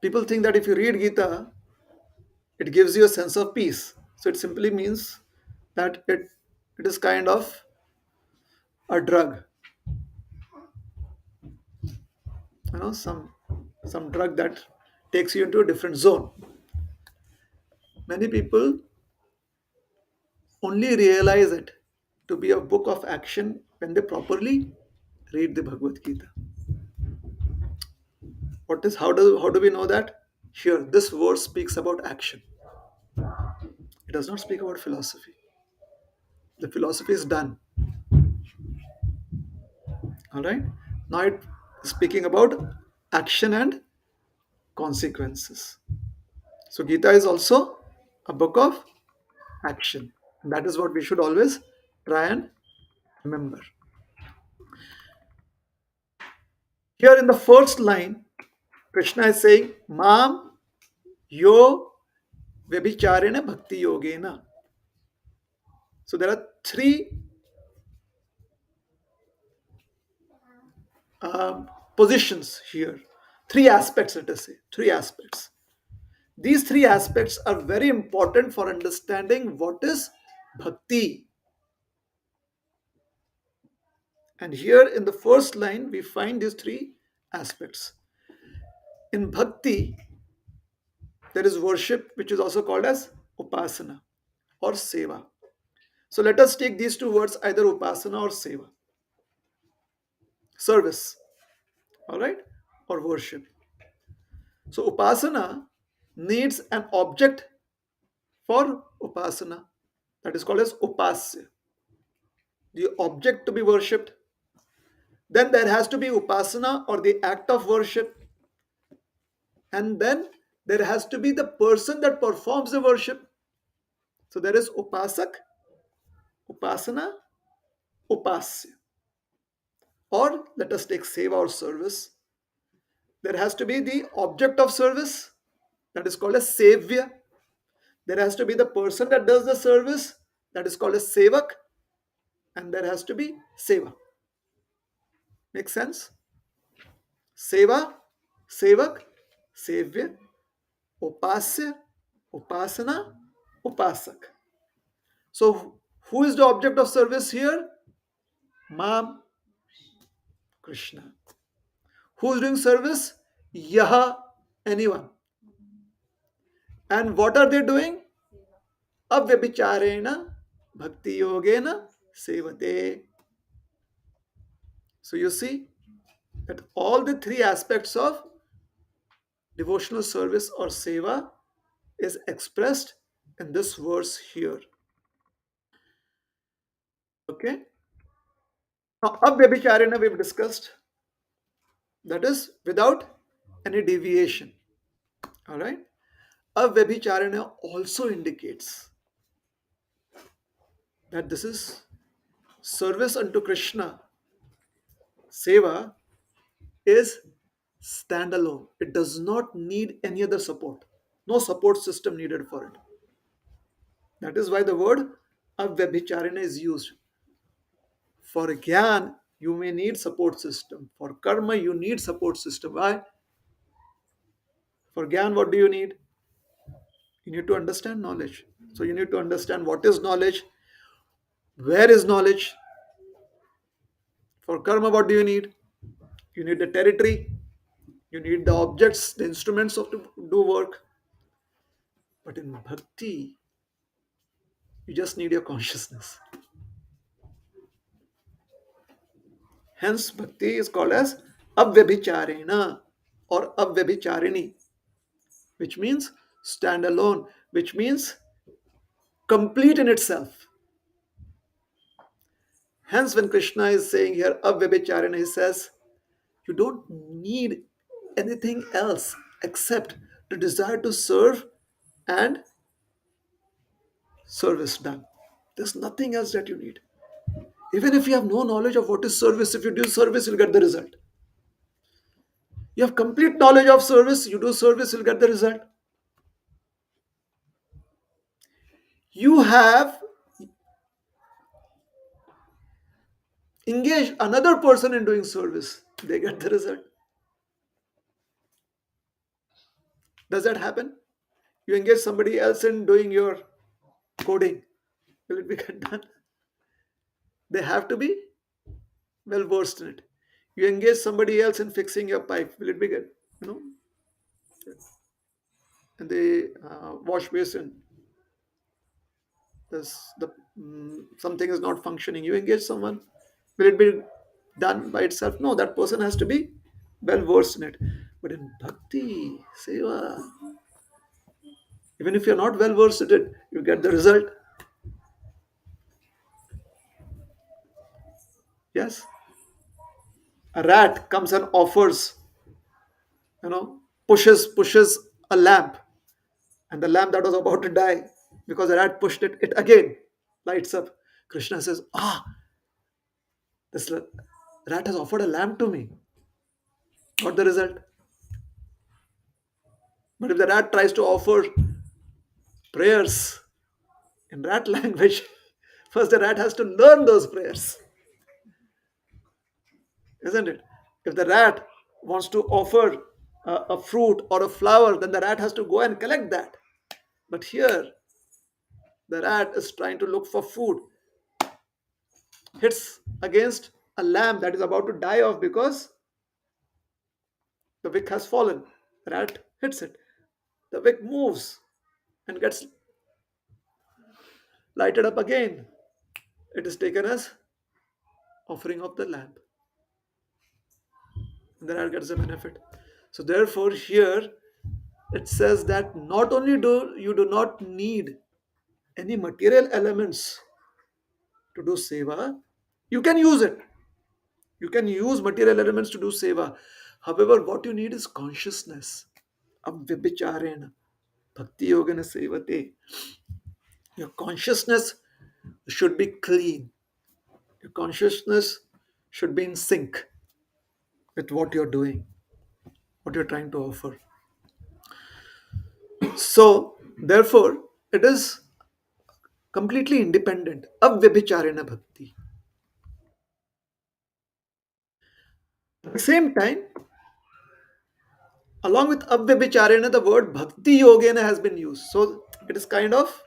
People think that if you read Gita, it gives you a sense of peace. So it simply means that it is kind of a drug, some drug that takes you into a different zone. Many people only realize it to be a book of action when they properly read the Bhagavad Gita. What is how do we know that? Here, this verse speaks about action. It does not speak about philosophy. The philosophy is done. All right. Now it is speaking about action and consequences. So Gita is also a book of action. And that is what we should always try and remember. Here in the first line, Krishna is saying, Mam yo vyabhicharena bhakti yogena. So there are three positions here, three aspects, let us say, three aspects. These three aspects are very important for understanding what is bhakti. And here in the first line, we find these three aspects. In bhakti, there is worship, which is also called as upasana or seva. So let us take these two words, either upasana or seva. Service, all right, or worship. So upasana needs an object for upasana, that is called as upasya, the object to be worshipped. Then there has to be upasana or the act of worship, and then there has to be the person that performs the worship. So there is upasak, upasana, upasya. Or let us take seva or service. There has to be the object of service, that is called as sevya. There has to be the person that does the service, that is called as sevak, and there has to be seva. Make sense? Seva, sevak, sevya, upasya, upasana, upasak. So who is the object of service here? Mam, Krishna. Who is doing service? Yaha, anyone. And what are they doing? Avyabhicharena bhakti yogena sevate. So you see that all the three aspects of devotional service or seva is expressed in this verse here. Okay. Now, avyabhicharena we've discussed. That is without any deviation. All right. Avyabhicharana also indicates that this is service unto Krishna. Seva is standalone. It does not need any other support. No support system needed for it. That is why the word avyabhicharana is used. For Gyan, you may need support system. For karma, you need support system. Why? For Gyan, what do you need? You need to understand knowledge. So you need to understand what is knowledge, where is knowledge. For karma, what do you need? You need the territory, you need the objects, the instruments of to do work. But in bhakti, you just need your consciousness. Hence, bhakti is called as avyabhicharena or avyabhicharini, which means stand alone, which means complete in itself. Hence, when Krishna is saying here avyabhicharena, he says, you don't need anything else except the desire to serve and service done. There's nothing else that you need. Even if you have no knowledge of what is service, if you do service, you'll get the result. You have complete knowledge of service, you do service, you'll get the result. You have Engage another person in doing service, they get the result. Does that happen? You engage somebody else in doing your coding, will it be get done? They have to be well versed in it. You engage somebody else in fixing your pipe, will it be good? You know, in the wash basin, this the something is not functioning. You engage someone, will it be done by itself? No, that person has to be well versed in it. But in bhakti, seva, even if you're not well versed in it, you get the result. Yes, a rat comes and offers, pushes a lamp, and the lamp that was about to die, because the rat pushed it, it again lights up. Krishna says, this rat has offered a lamp to me. Got the result. But if the rat tries to offer prayers in rat language, first the rat has to learn those prayers, isn't it? If the rat wants to offer a fruit or a flower, then the rat has to go and collect that. But here, the rat is trying to look for food, hits against a lamp that is about to die off because the wick has fallen. The rat hits it. The wick moves and gets lighted up again. It is taken as offering of the lamp. And the rat gets a benefit. So therefore, here it says that not only do you do not need any material elements to do seva, you can use it. You can use material elements to do seva. However, what you need is consciousness. Avyabhicharena bhakti yogana sevate. Your consciousness should be clean. Your consciousness should be in sync with what you're doing, what you're trying to offer. So, therefore, it is completely independent. Avyabhicharena bhakti. At the same time, along with avyabhicharena, the word bhakti yogena has been used. So, it is kind of,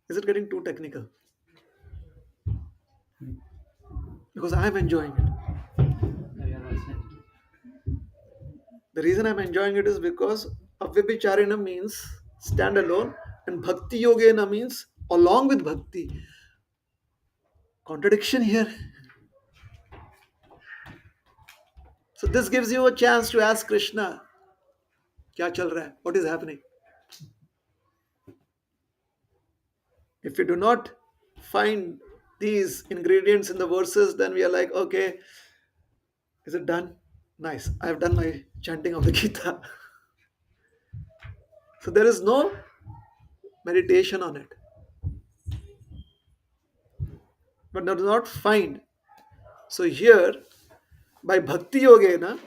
is it getting too technical? Because I am enjoying it. Yeah, that's it. The reason I'm enjoying it is because avyabhicharena means stand alone, and bhakti yogena means along with bhakti. Contradiction here. So this gives you a chance to ask Krishna, kya chal raha hai? What is happening? If we do not find these ingredients in the verses, then we are like, okay, is it done? Nice. I have done my chanting of the Gita. So there is no meditation on it. But does not find. So here, by Bhakti Yogena,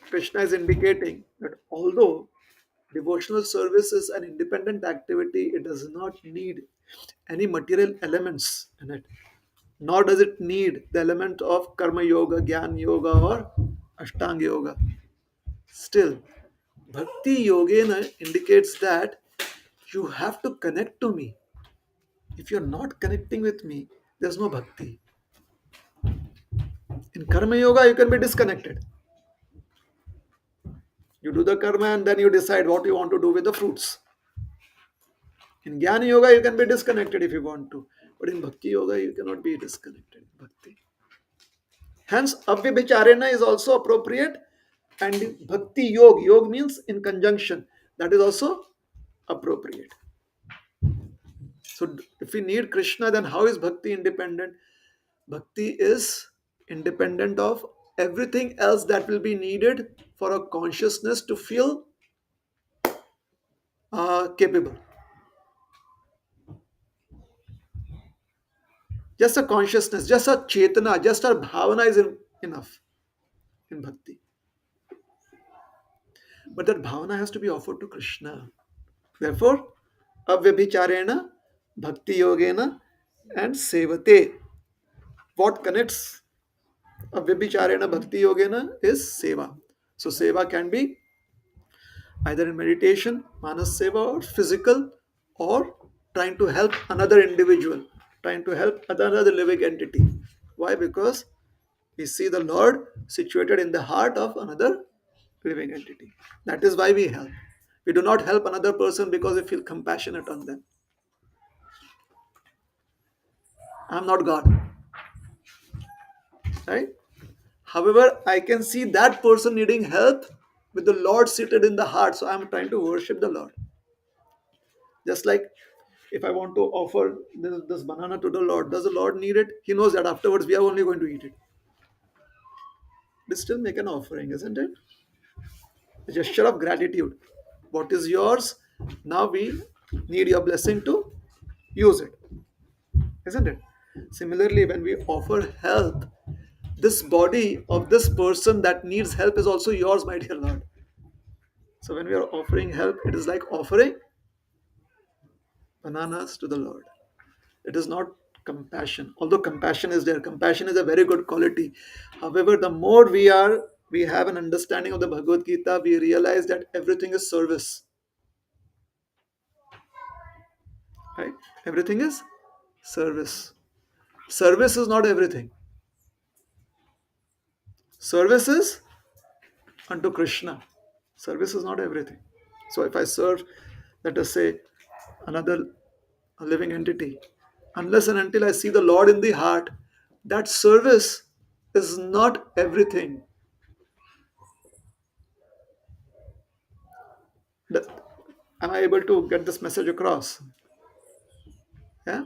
Krishna is indicating that although devotional service is an independent activity, it does not need any material elements in it, nor does it need the element of Karma Yoga, Gyan Yoga, or Ashtanga Yoga. Still, Bhakti Yogena indicates that you have to connect to me. If you're not connecting with me, there's no bhakti. In Karma Yoga, you can be disconnected. You do the karma and then you decide what you want to do with the fruits. In Jnana Yoga, you can be disconnected if you want to. But in Bhakti Yoga, you cannot be disconnected. Bhakti. Hence, Avyabhicharena is also appropriate. And Bhakti Yoga, Yoga means in conjunction. That is also appropriate. So, if we need Krishna, then how is Bhakti independent? Bhakti is independent of everything else that will be needed for a consciousness to feel capable. Just a consciousness, just a chetana, just a bhavana is enough in bhakti. But that bhavana has to be offered to Krishna. Therefore, Avyabhicharena, Bhakti Yogena, and Sevate. What connects Avyabhicharena Bhakti Yogena is Seva. So Seva can be either in meditation, Manas Seva, or physical, or trying to help another individual, trying to help another living entity. Why? Because we see the Lord situated in the heart of another living entity. That is why we help. We do not help another person because we feel compassionate on them. I'm not God, right? However, I can see that person needing help with the Lord seated in the heart. So I'm trying to worship the Lord. Just like if I want to offer this banana to the Lord, does the Lord need it? He knows that afterwards we are only going to eat it. We still make an offering, isn't it? A gesture of gratitude. What is yours? Now we need your blessing to use it, isn't it? Similarly, when we offer help, this body of this person that needs help is also yours, my dear Lord. So when we are offering help, it is like offering bananas to the Lord. It is not compassion. Although compassion is there, compassion is a very good quality. However, the more we have an understanding of the Bhagavad Gita, we realize that everything is service. Right? Everything is service. Service is not everything. Service is unto Krishna. Service is not everything. So if I serve, let us say, another living entity, unless and until I see the Lord in the heart, that service is not everything. Am I able to get this message across? Yeah.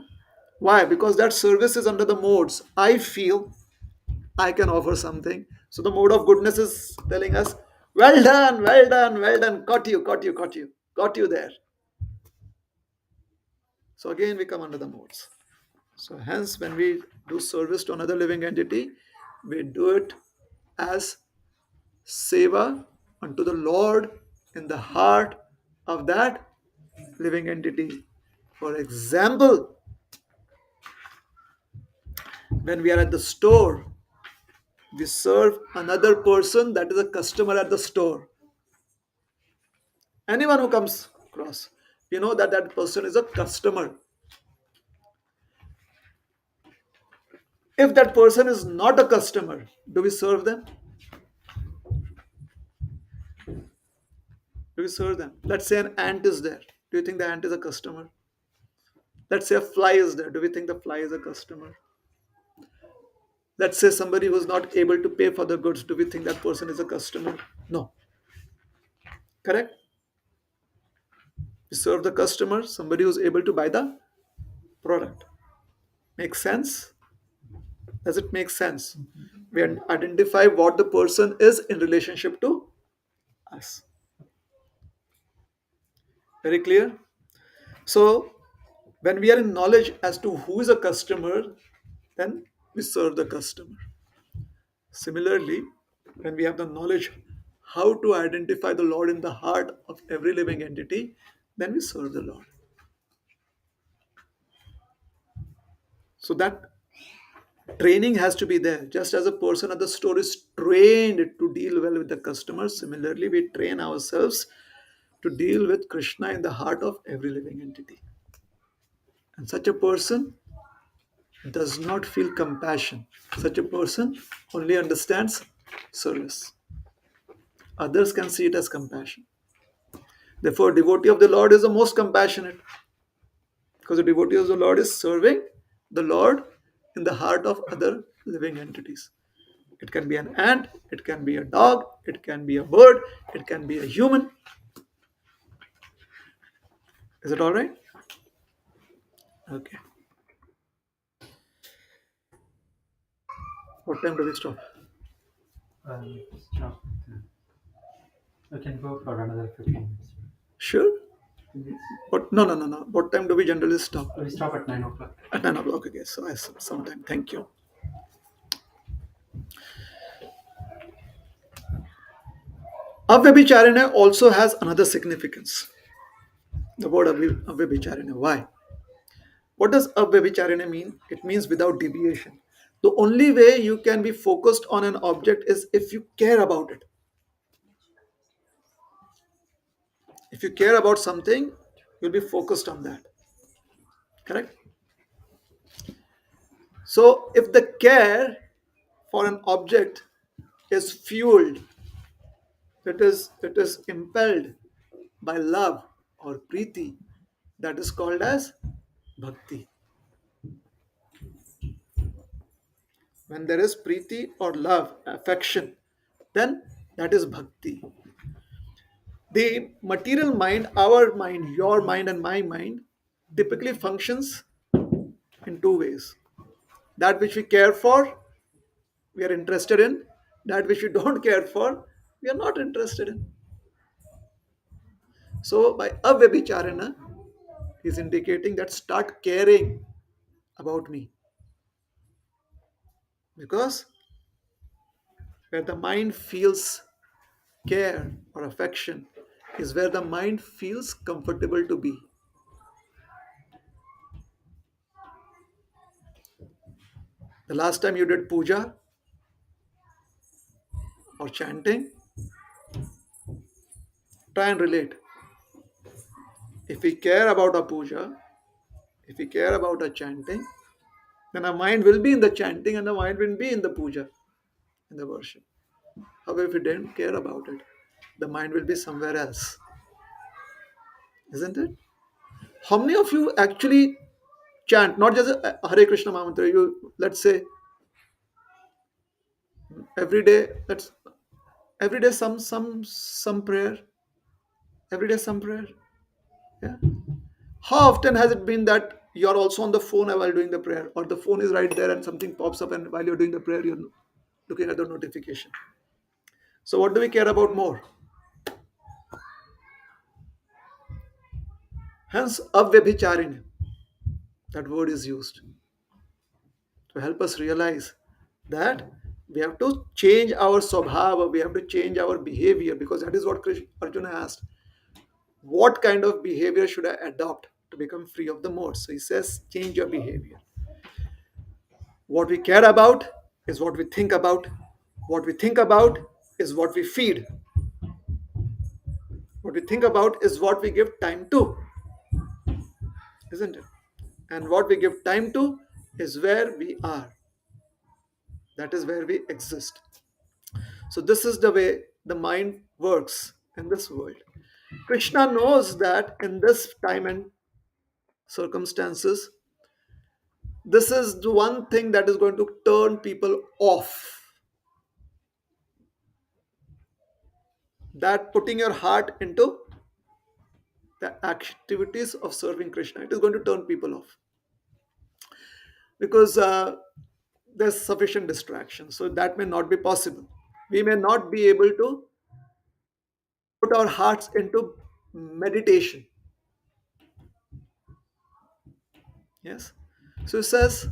Why? Because that service is under the modes. I feel I can offer something. So the mode of goodness is telling us, well done, well done, well done. Caught you, caught you, caught you, got you there. So again, we come under the modes. So hence, when we do service to another living entity, we do it as seva unto the Lord in the heart of that living entity. For example, when we are at the store, we serve another person that is a customer at the store. Anyone who comes across, we know that that person is a customer. If that person is not a customer, do we serve them? Do we serve them? Let's say an ant is there. Do you think the ant is a customer? Let's say a fly is there. Do we think the fly is a customer? Let's say somebody who is not able to pay for the goods. Do we think that person is a customer? No. Correct? We serve the customer, somebody who is able to buy the product. Make sense? Does it make sense? We identify what the person is in relationship to us. Very clear? So, when we are in knowledge as to who is a customer, then we serve the customer. Similarly, when we have the knowledge how to identify the Lord in the heart of every living entity, then we serve the Lord. So that training has to be there. Just as a person at the store is trained to deal well with the customers, similarly, we train ourselves to deal with Krishna in the heart of every living entity. And such a person does not feel compassion. Such a person only understands service. Others can see it as compassion. Therefore, devotee of the Lord is the most compassionate because the devotee of the Lord is serving the Lord in the heart of other living entities. It can be an ant, it can be a dog, it can be a bird, it can be a human. Is it all right? Okay. What time do we stop? Stop. We can go for another 15 minutes. Sure. What? No, no, no, no. What time do we generally stop? We stop at 9 o'clock. At 9 o'clock. Okay. So I sometime. Thank you. Avyabhicharana also has another significance. The word avyabhicharana. Why? What does avyabhicharana mean? It means without deviation. The only way you can be focused on an object is if you care about it. If you care about something, you'll be focused on that. Correct? So if the care for an object is fueled, it is impelled by love or priti, that is called as bhakti. When there is priti or love, affection, then that is bhakti. The material mind, our mind, your mind, and my mind, typically functions in two ways. That which we care for, we are interested in. That which we don't care for, we are not interested in. So, by avyabhicharana, he is indicating that start caring about me. Because where the mind feels care or affection is where the mind feels comfortable to be. The last time you did puja or chanting, try and relate. If we care about a puja, if we care about a chanting, then our mind will be in the chanting and the mind will be in the puja, in the worship. However, if we don't care about it, the mind will be somewhere else, isn't it? How many of you actually chant, not just a Hare Krishna Mahamantra, you let's say every day, let's every day some prayer, every day some prayer. Yeah. How often has it been that you're also on the phone while doing the prayer, or the phone is right there and something pops up, and while you're doing the prayer, you're looking at the notification? So, what do we care about more? Hence, avyabhicharin, that word is used to help us realize that we have to change our swabhava, we have to change our behavior, because that is what Arjuna asked. What kind of behavior should I adopt to become free of the modes? So he says, change your behavior. What we care about is what we think about. What we think about is what we feed. What we think about is what we give time to, isn't it? And what we give time to is where we are. That is where we exist. So, this is the way the mind works in this world. Krishna knows that in this time and circumstances, this is the one thing that is going to turn people off. That putting your heart into the activities of serving Krishna, it is going to turn people off because there's sufficient distraction. So that may not be possible. We may not be able to put our hearts into meditation. Yes. So it says,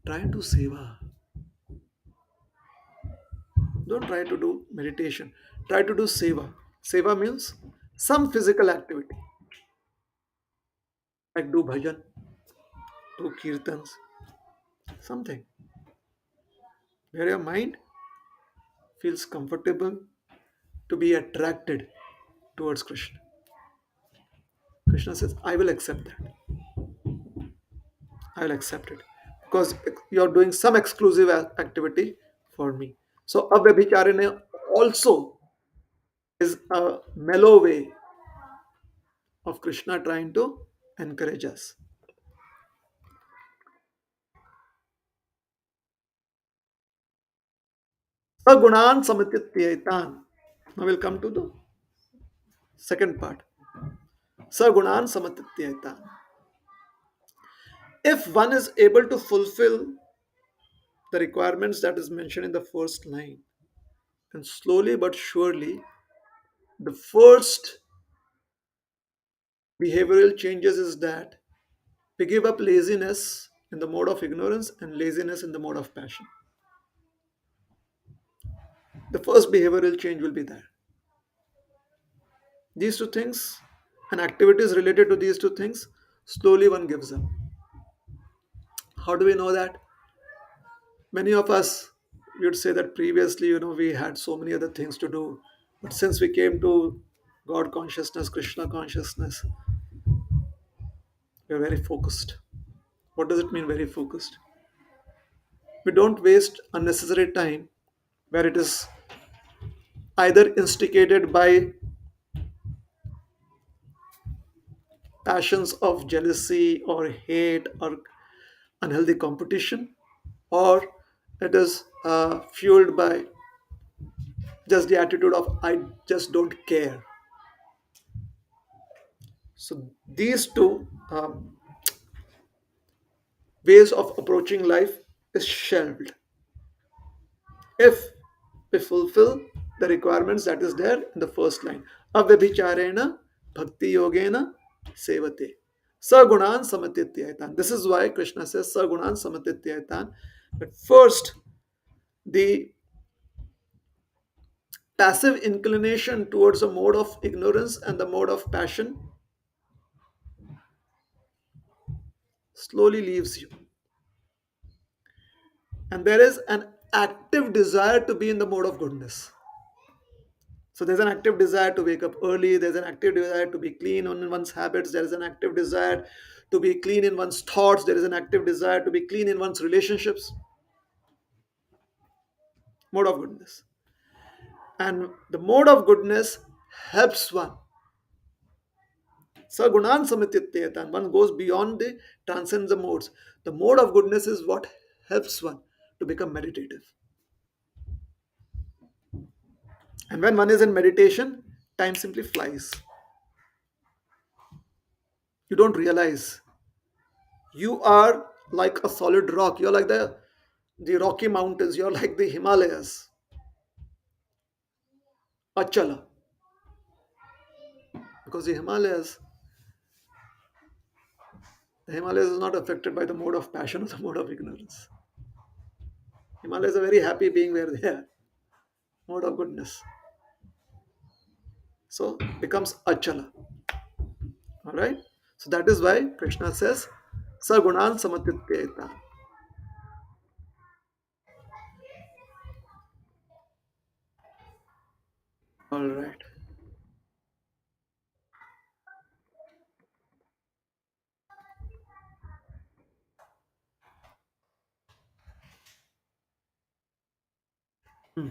try to seva. Don't try to do meditation. Try to do seva. Seva means some physical activity, like do bhajan, do kirtans, something where your mind feels comfortable to be attracted towards Krishna. Krishna says, I will accept that. I will accept it because you are doing some exclusive activity for me. So, Abhyabhicharana also is a mellow way of Krishna trying to encourage us. Sagunan samatityaitan. Now we'll come to the second part. Sagunan samatityaitan. If one is able to fulfill the requirements that is mentioned in the first line, and slowly but surely, the first behavioral changes is that we give up laziness in the mode of ignorance and laziness in the mode of passion. The first behavioral change will be there. These two things and activities related to these two things, slowly one gives up. How do we know that? Many of us, we would say that previously, we had so many other things to do. But since we came to God consciousness, Krishna consciousness, we're very focused. What does it mean, very focused? We don't waste unnecessary time where it is either instigated by passions of jealousy or hate or unhealthy competition, or it is fueled by just the attitude of I just don't care. So these two ways of approaching life is shelved if we fulfill the requirements that is there in the first line. Avyabhicharena bhakti yogena sevate sagunan samatityaitan. This is why Krishna says sagunan samatityaitan. But first, the passive inclination towards a mode of ignorance and the mode of passion slowly leaves you, and there is an active desire to be in the mode of goodness. So there's an active desire to wake up early, there's an active desire to be clean on one's habits, there is an active desire to be clean in one's thoughts, there is an active desire to be clean in one's relationships. Mode of goodness. And the mode of goodness helps one. Sagunan samitityatan. One goes beyond the transcends the modes. The mode of goodness is what helps one to become meditative. And when one is in meditation, time simply flies. You don't realize you are like a solid rock. You're like the Rocky Mountains. You're like the Himalayas. Achala. Because the Himalayas is not affected by the mode of passion or the mode of ignorance. Himalayas are very happy being where they are. Mode of goodness. So becomes Achala. Alright? So that is why Krishna says Sagunan Samatityeta. Alright. Hmm.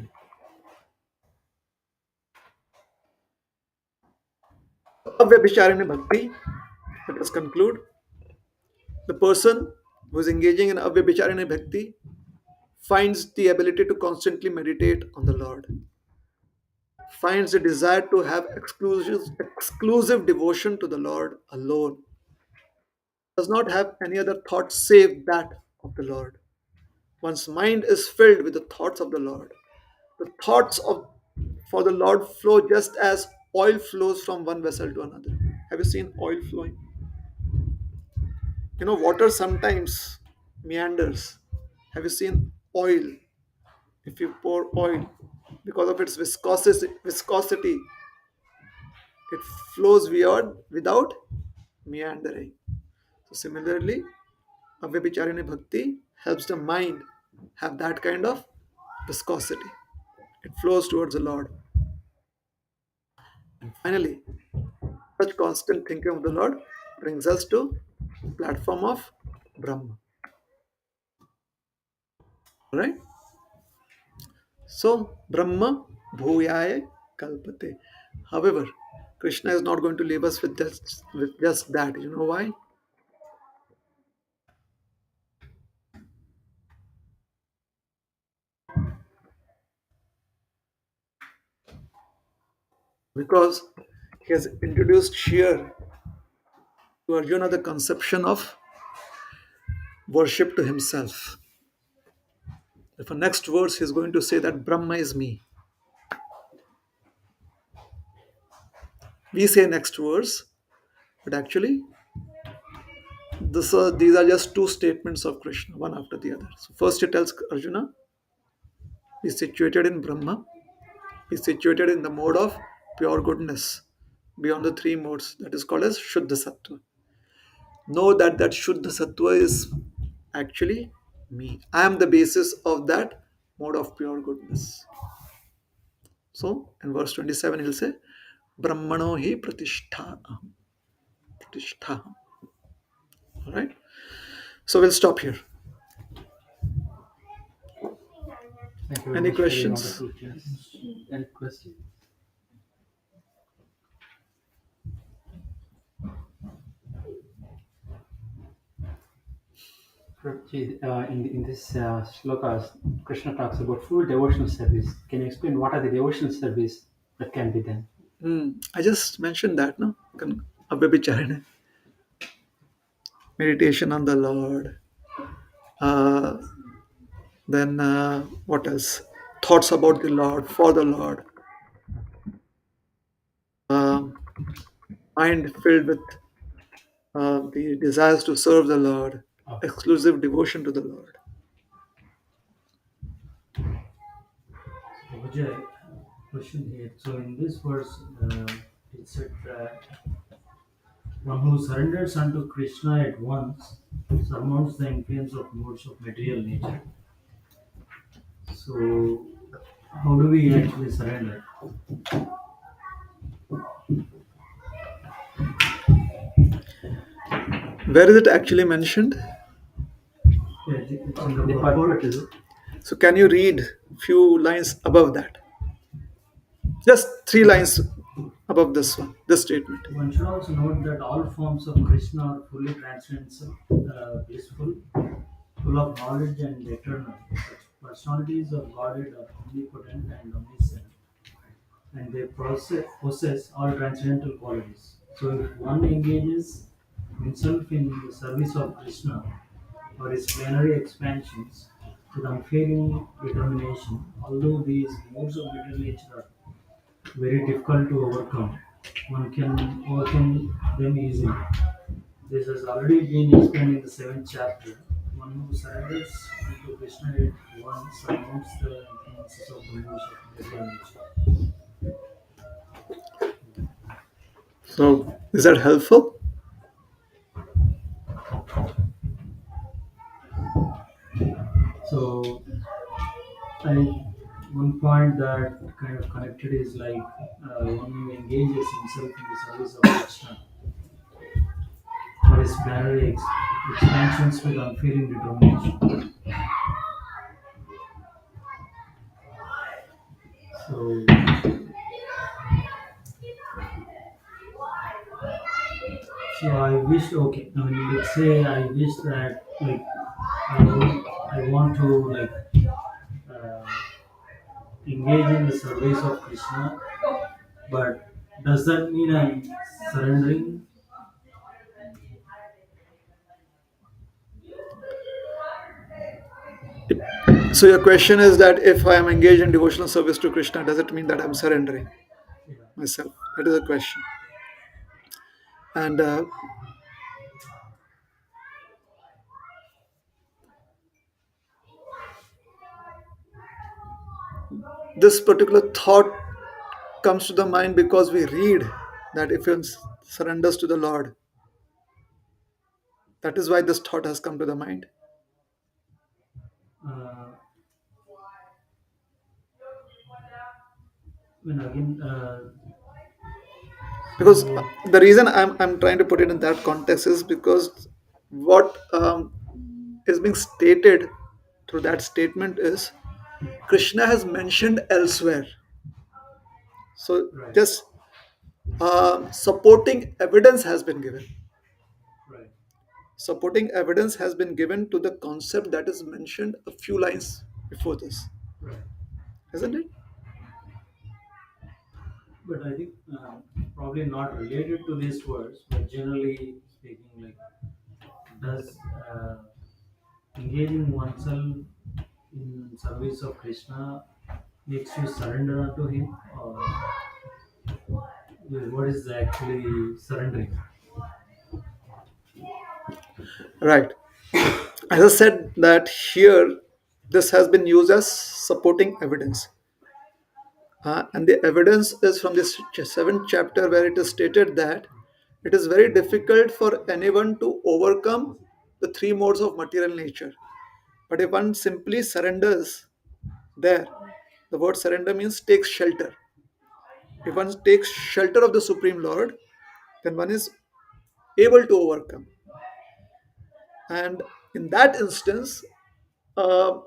Avyabhicharani Bhakti. Let us conclude. The person who is engaging in Avyabhicharani Bhakti finds the ability to constantly meditate on the Lord, finds the desire to have exclusive devotion to the Lord alone, does not have any other thought save that of the Lord. One's mind is filled with the thoughts of the Lord. The thoughts of for the Lord flow just as oil flows from one vessel to another. Have you seen oil flowing? Water sometimes meanders. Have you seen oil? If you pour oil, because of its viscosity, it flows without meandering. So similarly, Avyabhicharani Bhakti helps the mind have that kind of viscosity. It flows towards the Lord. And finally, such constant thinking of the Lord brings us to the platform of Brahma. Right? So Brahma Bhuyaya Kalpate. However, Krishna is not going to leave us with just that. You know why? Because he has introduced here to Arjuna the conception of worship to himself. For next verse, he is going to say that Brahma is me. We say next verse, but actually, these are just two statements of Krishna, one after the other. So first, he tells Arjuna, be situated in Brahma, be situated in the mode of pure goodness. beyond the three modes. That is called as Shuddha Sattva. Know that that Shuddha Sattva is actually me. I am the basis of that mode of pure goodness. So in verse 27, he'll say, Brahmano hi pratishtha. Pratishtha. All right. So we'll stop here. Thank you very Any much. Very questions? wonderful. Yes. Any questions? Prabhuji, in this slokas, Krishna talks about full devotional service. Can you explain what are the devotional service that can be done? I just mentioned that, no? Abhi bhi chahe meditation on the Lord. Uh, then what else? Thoughts about the Lord, for the Lord. Um, Mind filled with the desires to serve the Lord, Okay. exclusive devotion to the Lord. Prabhuji, question here. So in this verse, it said that one who surrenders unto Krishna at once surmounts the influence of modes of material nature. So how do we actually surrender? Where is it actually mentioned? Yeah, it's in the purport, is it? So can you read few lines above that? Just 3 lines above this one, this statement. One should also note that all forms of Krishna are fully transcendental, blissful, full of knowledge and eternal. Such personalities of Godhead are omnipotent and omniscient, and they possess all transcendental qualities. So if one engages himself in the service of Krishna or his plenary expansions with unfailing determination, although these modes of material nature are very difficult to overcome, one can overcome them easily. This has already been explained in the seventh chapter. One who surrenders to Krishna at once surmounts the influences of the modes of material nature. So is that helpful? So, I one point that kind of connected is like one who engages himself in the service of Krishna for his planetary expansions with unfailing determination. So, so I wish. Okay, I mean, let's say I wish that like I want to like uh, engage in the service of Krishna, but does that mean I'm surrendering? So your question is that if I am engaged in devotional service to Krishna, does it mean that I'm surrendering Yeah. myself? That is the question. And this particular thought comes to the mind because we read that if one surrenders to the Lord, that is why this thought has come to the mind. Uh, when again, Because so the reason I'm trying to put it in that context is because what is being stated through that statement is Krishna has mentioned elsewhere. So right, just supporting evidence has been given. right, Supporting evidence has been given to the concept that is mentioned a few lines before this, right. isn't it? But I think probably not related to this verse, but generally speaking, like does engaging oneself in service of Krishna makes you surrender unto Him, or what is actually surrendering? Right. As I said that here, this has been used as supporting evidence. And the evidence is from this seventh chapter, where it is stated that it is very difficult for anyone to overcome the three modes of material nature. But if one simply surrenders there, the word surrender means takes shelter. If one takes shelter of the Supreme Lord, then one is able to overcome. And in that instance, uh,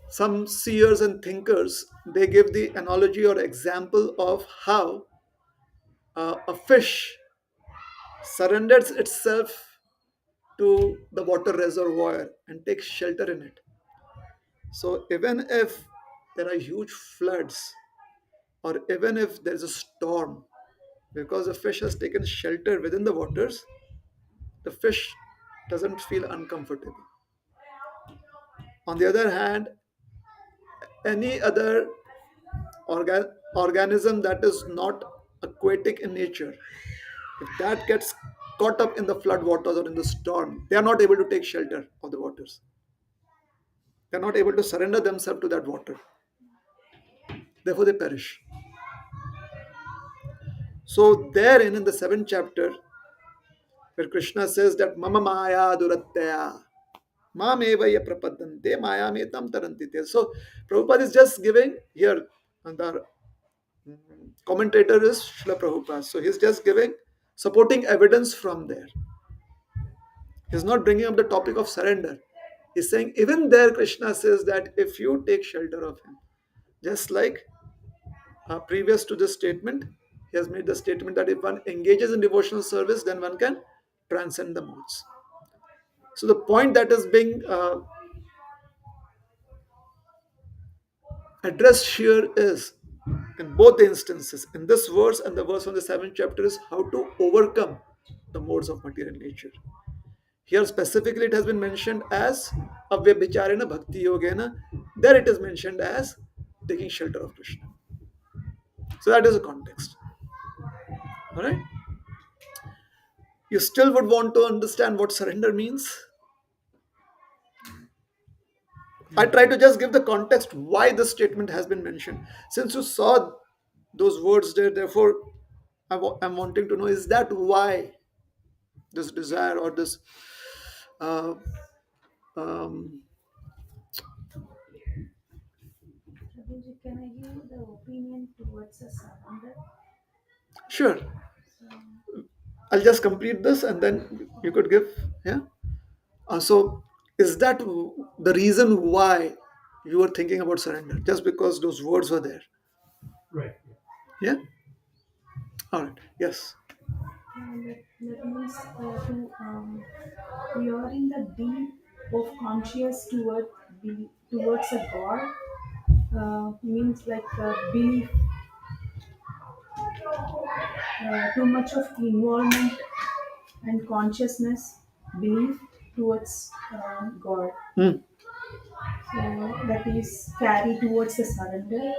some seers and thinkers, they give the analogy or example of how a fish surrenders itself to the water reservoir and takes shelter in it. So even if there are huge floods, or even if there's a storm, because the fish has taken shelter within the waters, the fish doesn't feel uncomfortable. On the other hand, any other organism that is not aquatic in nature, if that gets caught up in the flood waters or in the storm, they are not able to take shelter of the waters. They are not able to surrender themselves to that water. Therefore, they perish. So, therein in the seventh chapter, where Krishna says that Mama Maya Durattaya, Mameva ye prapadante, Maya me tam tarantite. So, Prabhupada is just giving here, and the commentator is Srila Prabhupada. So, he's just giving supporting evidence from there. He's not bringing up the topic of surrender. He's saying, even there, Krishna says that if you take shelter of him, just like previous to this statement, he has made the statement that if one engages in devotional service, then one can transcend the modes. So the point that is being addressed here is, in both the instances, in this verse and the verse from the seventh chapter, is how to overcome the modes of material nature. Here specifically it has been mentioned as avyabhicharena bhakti yogena. There it is mentioned as taking shelter of Krishna. So that is the context. Alright? You still would want to understand what surrender means? I try to just give the context why this statement has been mentioned. Since you saw those words there, therefore I'm wanting to know, is that why this desire or this uh, um, Prabhuji, can I give the opinion towards a surrender? sure, So, I'll just complete this and then you could give, yeah. So, is that the reason why you were thinking about surrender? Just because those words were there? Right. Yeah? All right. Yes. that means we are in the deep of conscious towards a God. Means like belief, too much of involvement and consciousness, belief towards God. Hmm. So that is carry towards the surrender.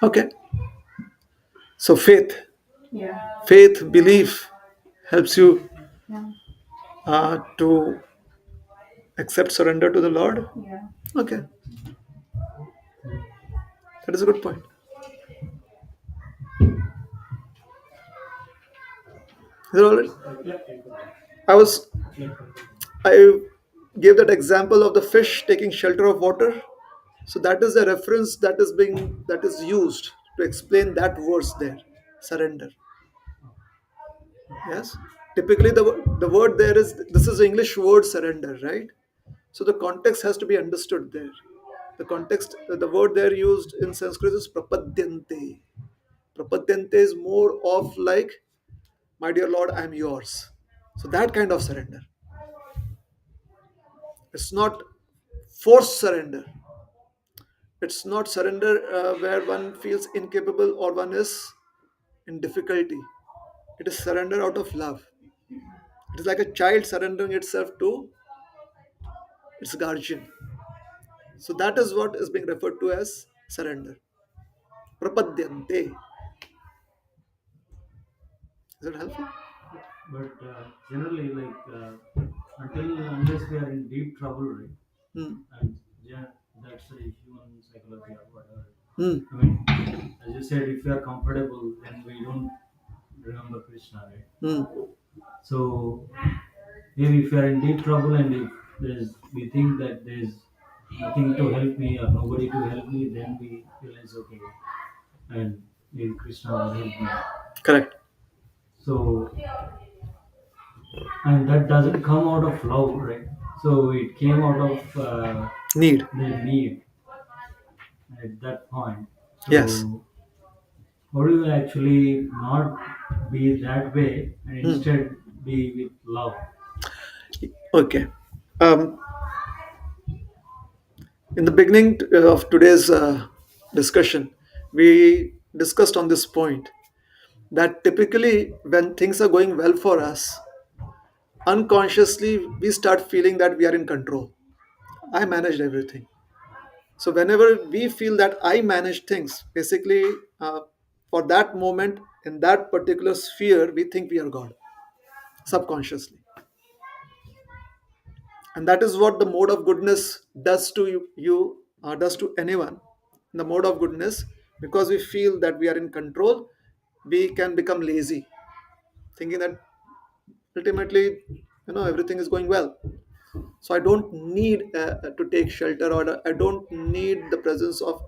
Okay. So, Yeah, belief helps you yeah, to accept surrender to the Lord. yeah. Okay. That is a good point. Is it all right? I was I gave that example of the fish taking shelter of water. So that is the reference that is used to explain that verse there, surrender. Yes. Typically, the word there is, this is the English word surrender, right? So the context has to be understood there. The context, the word there used in Sanskrit is prapadyante. Prapadyante is more of like, my dear Lord, I am yours. So that kind of surrender. It's not forced surrender. It's not surrender where one feels incapable or one is in difficulty. It is surrender out of love. It is like a child surrendering itself to its guardian. So that is what is being referred to as surrender. Prapadyante. Is it helpful? But generally, like until unless we are in deep trouble, right? Hmm. And yeah, That's a human psychology or whatever. Hmm. I mean, as you said, if we are comfortable, then we don't remember Krishna, right? Hmm. So maybe if we are in deep trouble and if we think that there's nothing to help me or nobody to help me, then we realize, okay, and maybe Krishna will help me. Correct. So, and that doesn't come out of love, right? So it came out of Need. the need at that point. Yes. So how do you actually not be that way and Hmm. instead be with love? Okay. Um, in the beginning of today's discussion, we discussed on this point that typically when things are going well for us, unconsciously we start feeling that we are in control. I managed everything. So whenever we feel that I manage things, basically for that moment in that particular sphere, we think we are God subconsciously, and that is what the mode of goodness does to you, does to anyone. In the mode of goodness, because we feel that we are in control, we can become lazy, thinking that ultimately, everything is going well. So I don't need to take shelter, or I don't need the presence of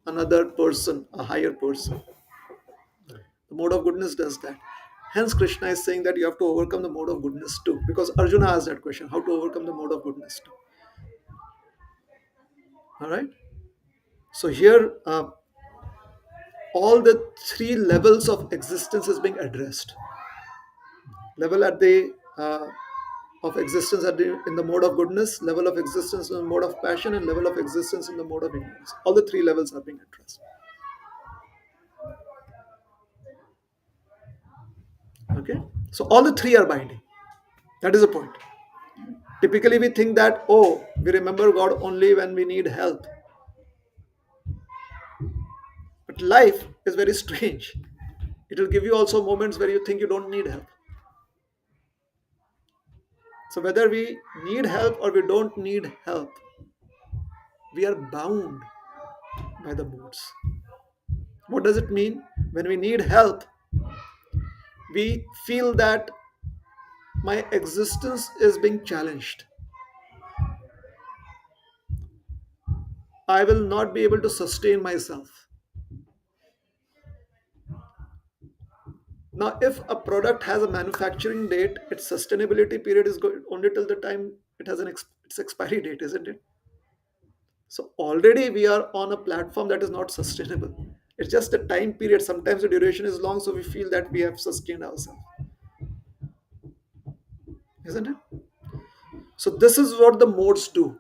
another person, a higher person. The mode of goodness does that. Hence, Krishna is saying that you have to overcome the mode of goodness too. Because Arjuna asked that question, how to overcome the mode of goodness too. All right. So here, all the three levels of existence is being addressed. Level at the of existence in the mode of goodness, level of existence in the mode of passion, and level of existence in the mode of ignorance. All the three levels are being addressed. Okay. So all the three are binding. That is the point. Typically, we think that, oh, we remember God only when we need help. But life is very strange. It will give you also moments where you think you don't need help. So, whether we need help or we don't need help, we are bound by the moods. What does it mean? When we need help, we feel that my existence is being challenged. I will not be able to sustain myself. Now, if a product has a manufacturing date, its sustainability period is going only till the time it has its expiry date, isn't it? So already we are on a platform that is not sustainable. It's just the time period. Sometimes the duration is long, so we feel that we have sustained ourselves, isn't it? So this is what the modes do.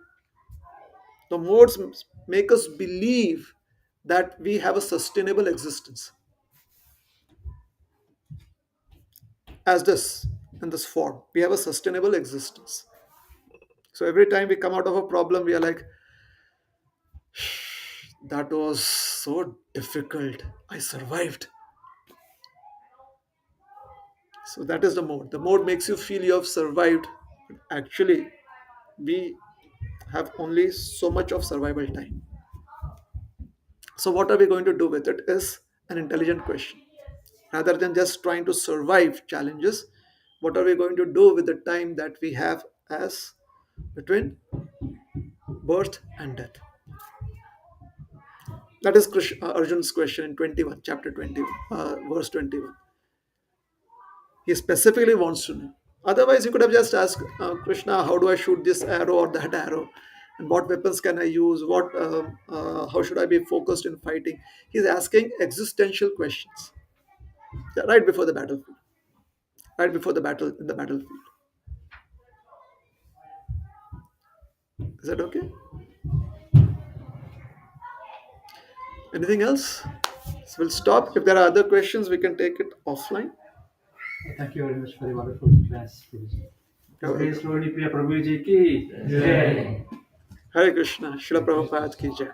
The modes make us believe that we have a sustainable existence as this in this form. We have a sustainable existence. So every time we come out of a problem, we are like, that was so difficult. I survived. So that is the mode. The mode makes you feel you have survived. But actually, we have only so much of survival time. So what are we going to do with it is an intelligent question. Rather than just trying to survive challenges, what are we going to do with the time that we have as between birth and death? That is Arjun's question in 21, chapter 21, verse 21. He specifically wants to know. Otherwise, you could have just asked Krishna, how do I shoot this arrow or that arrow? And what weapons can I use? How should I be focused in fighting? He's asking existential questions right before the battlefield, right before the battle in the battlefield. Is that okay? Anything else? So we'll stop. If there are other questions, we can take it offline. Thank you very much for the wonderful class. You're Praise welcome. Rohinipriya Prabhu Ji ki Jai. jai. Hare Krishna. Srila Prabhupada ki jai.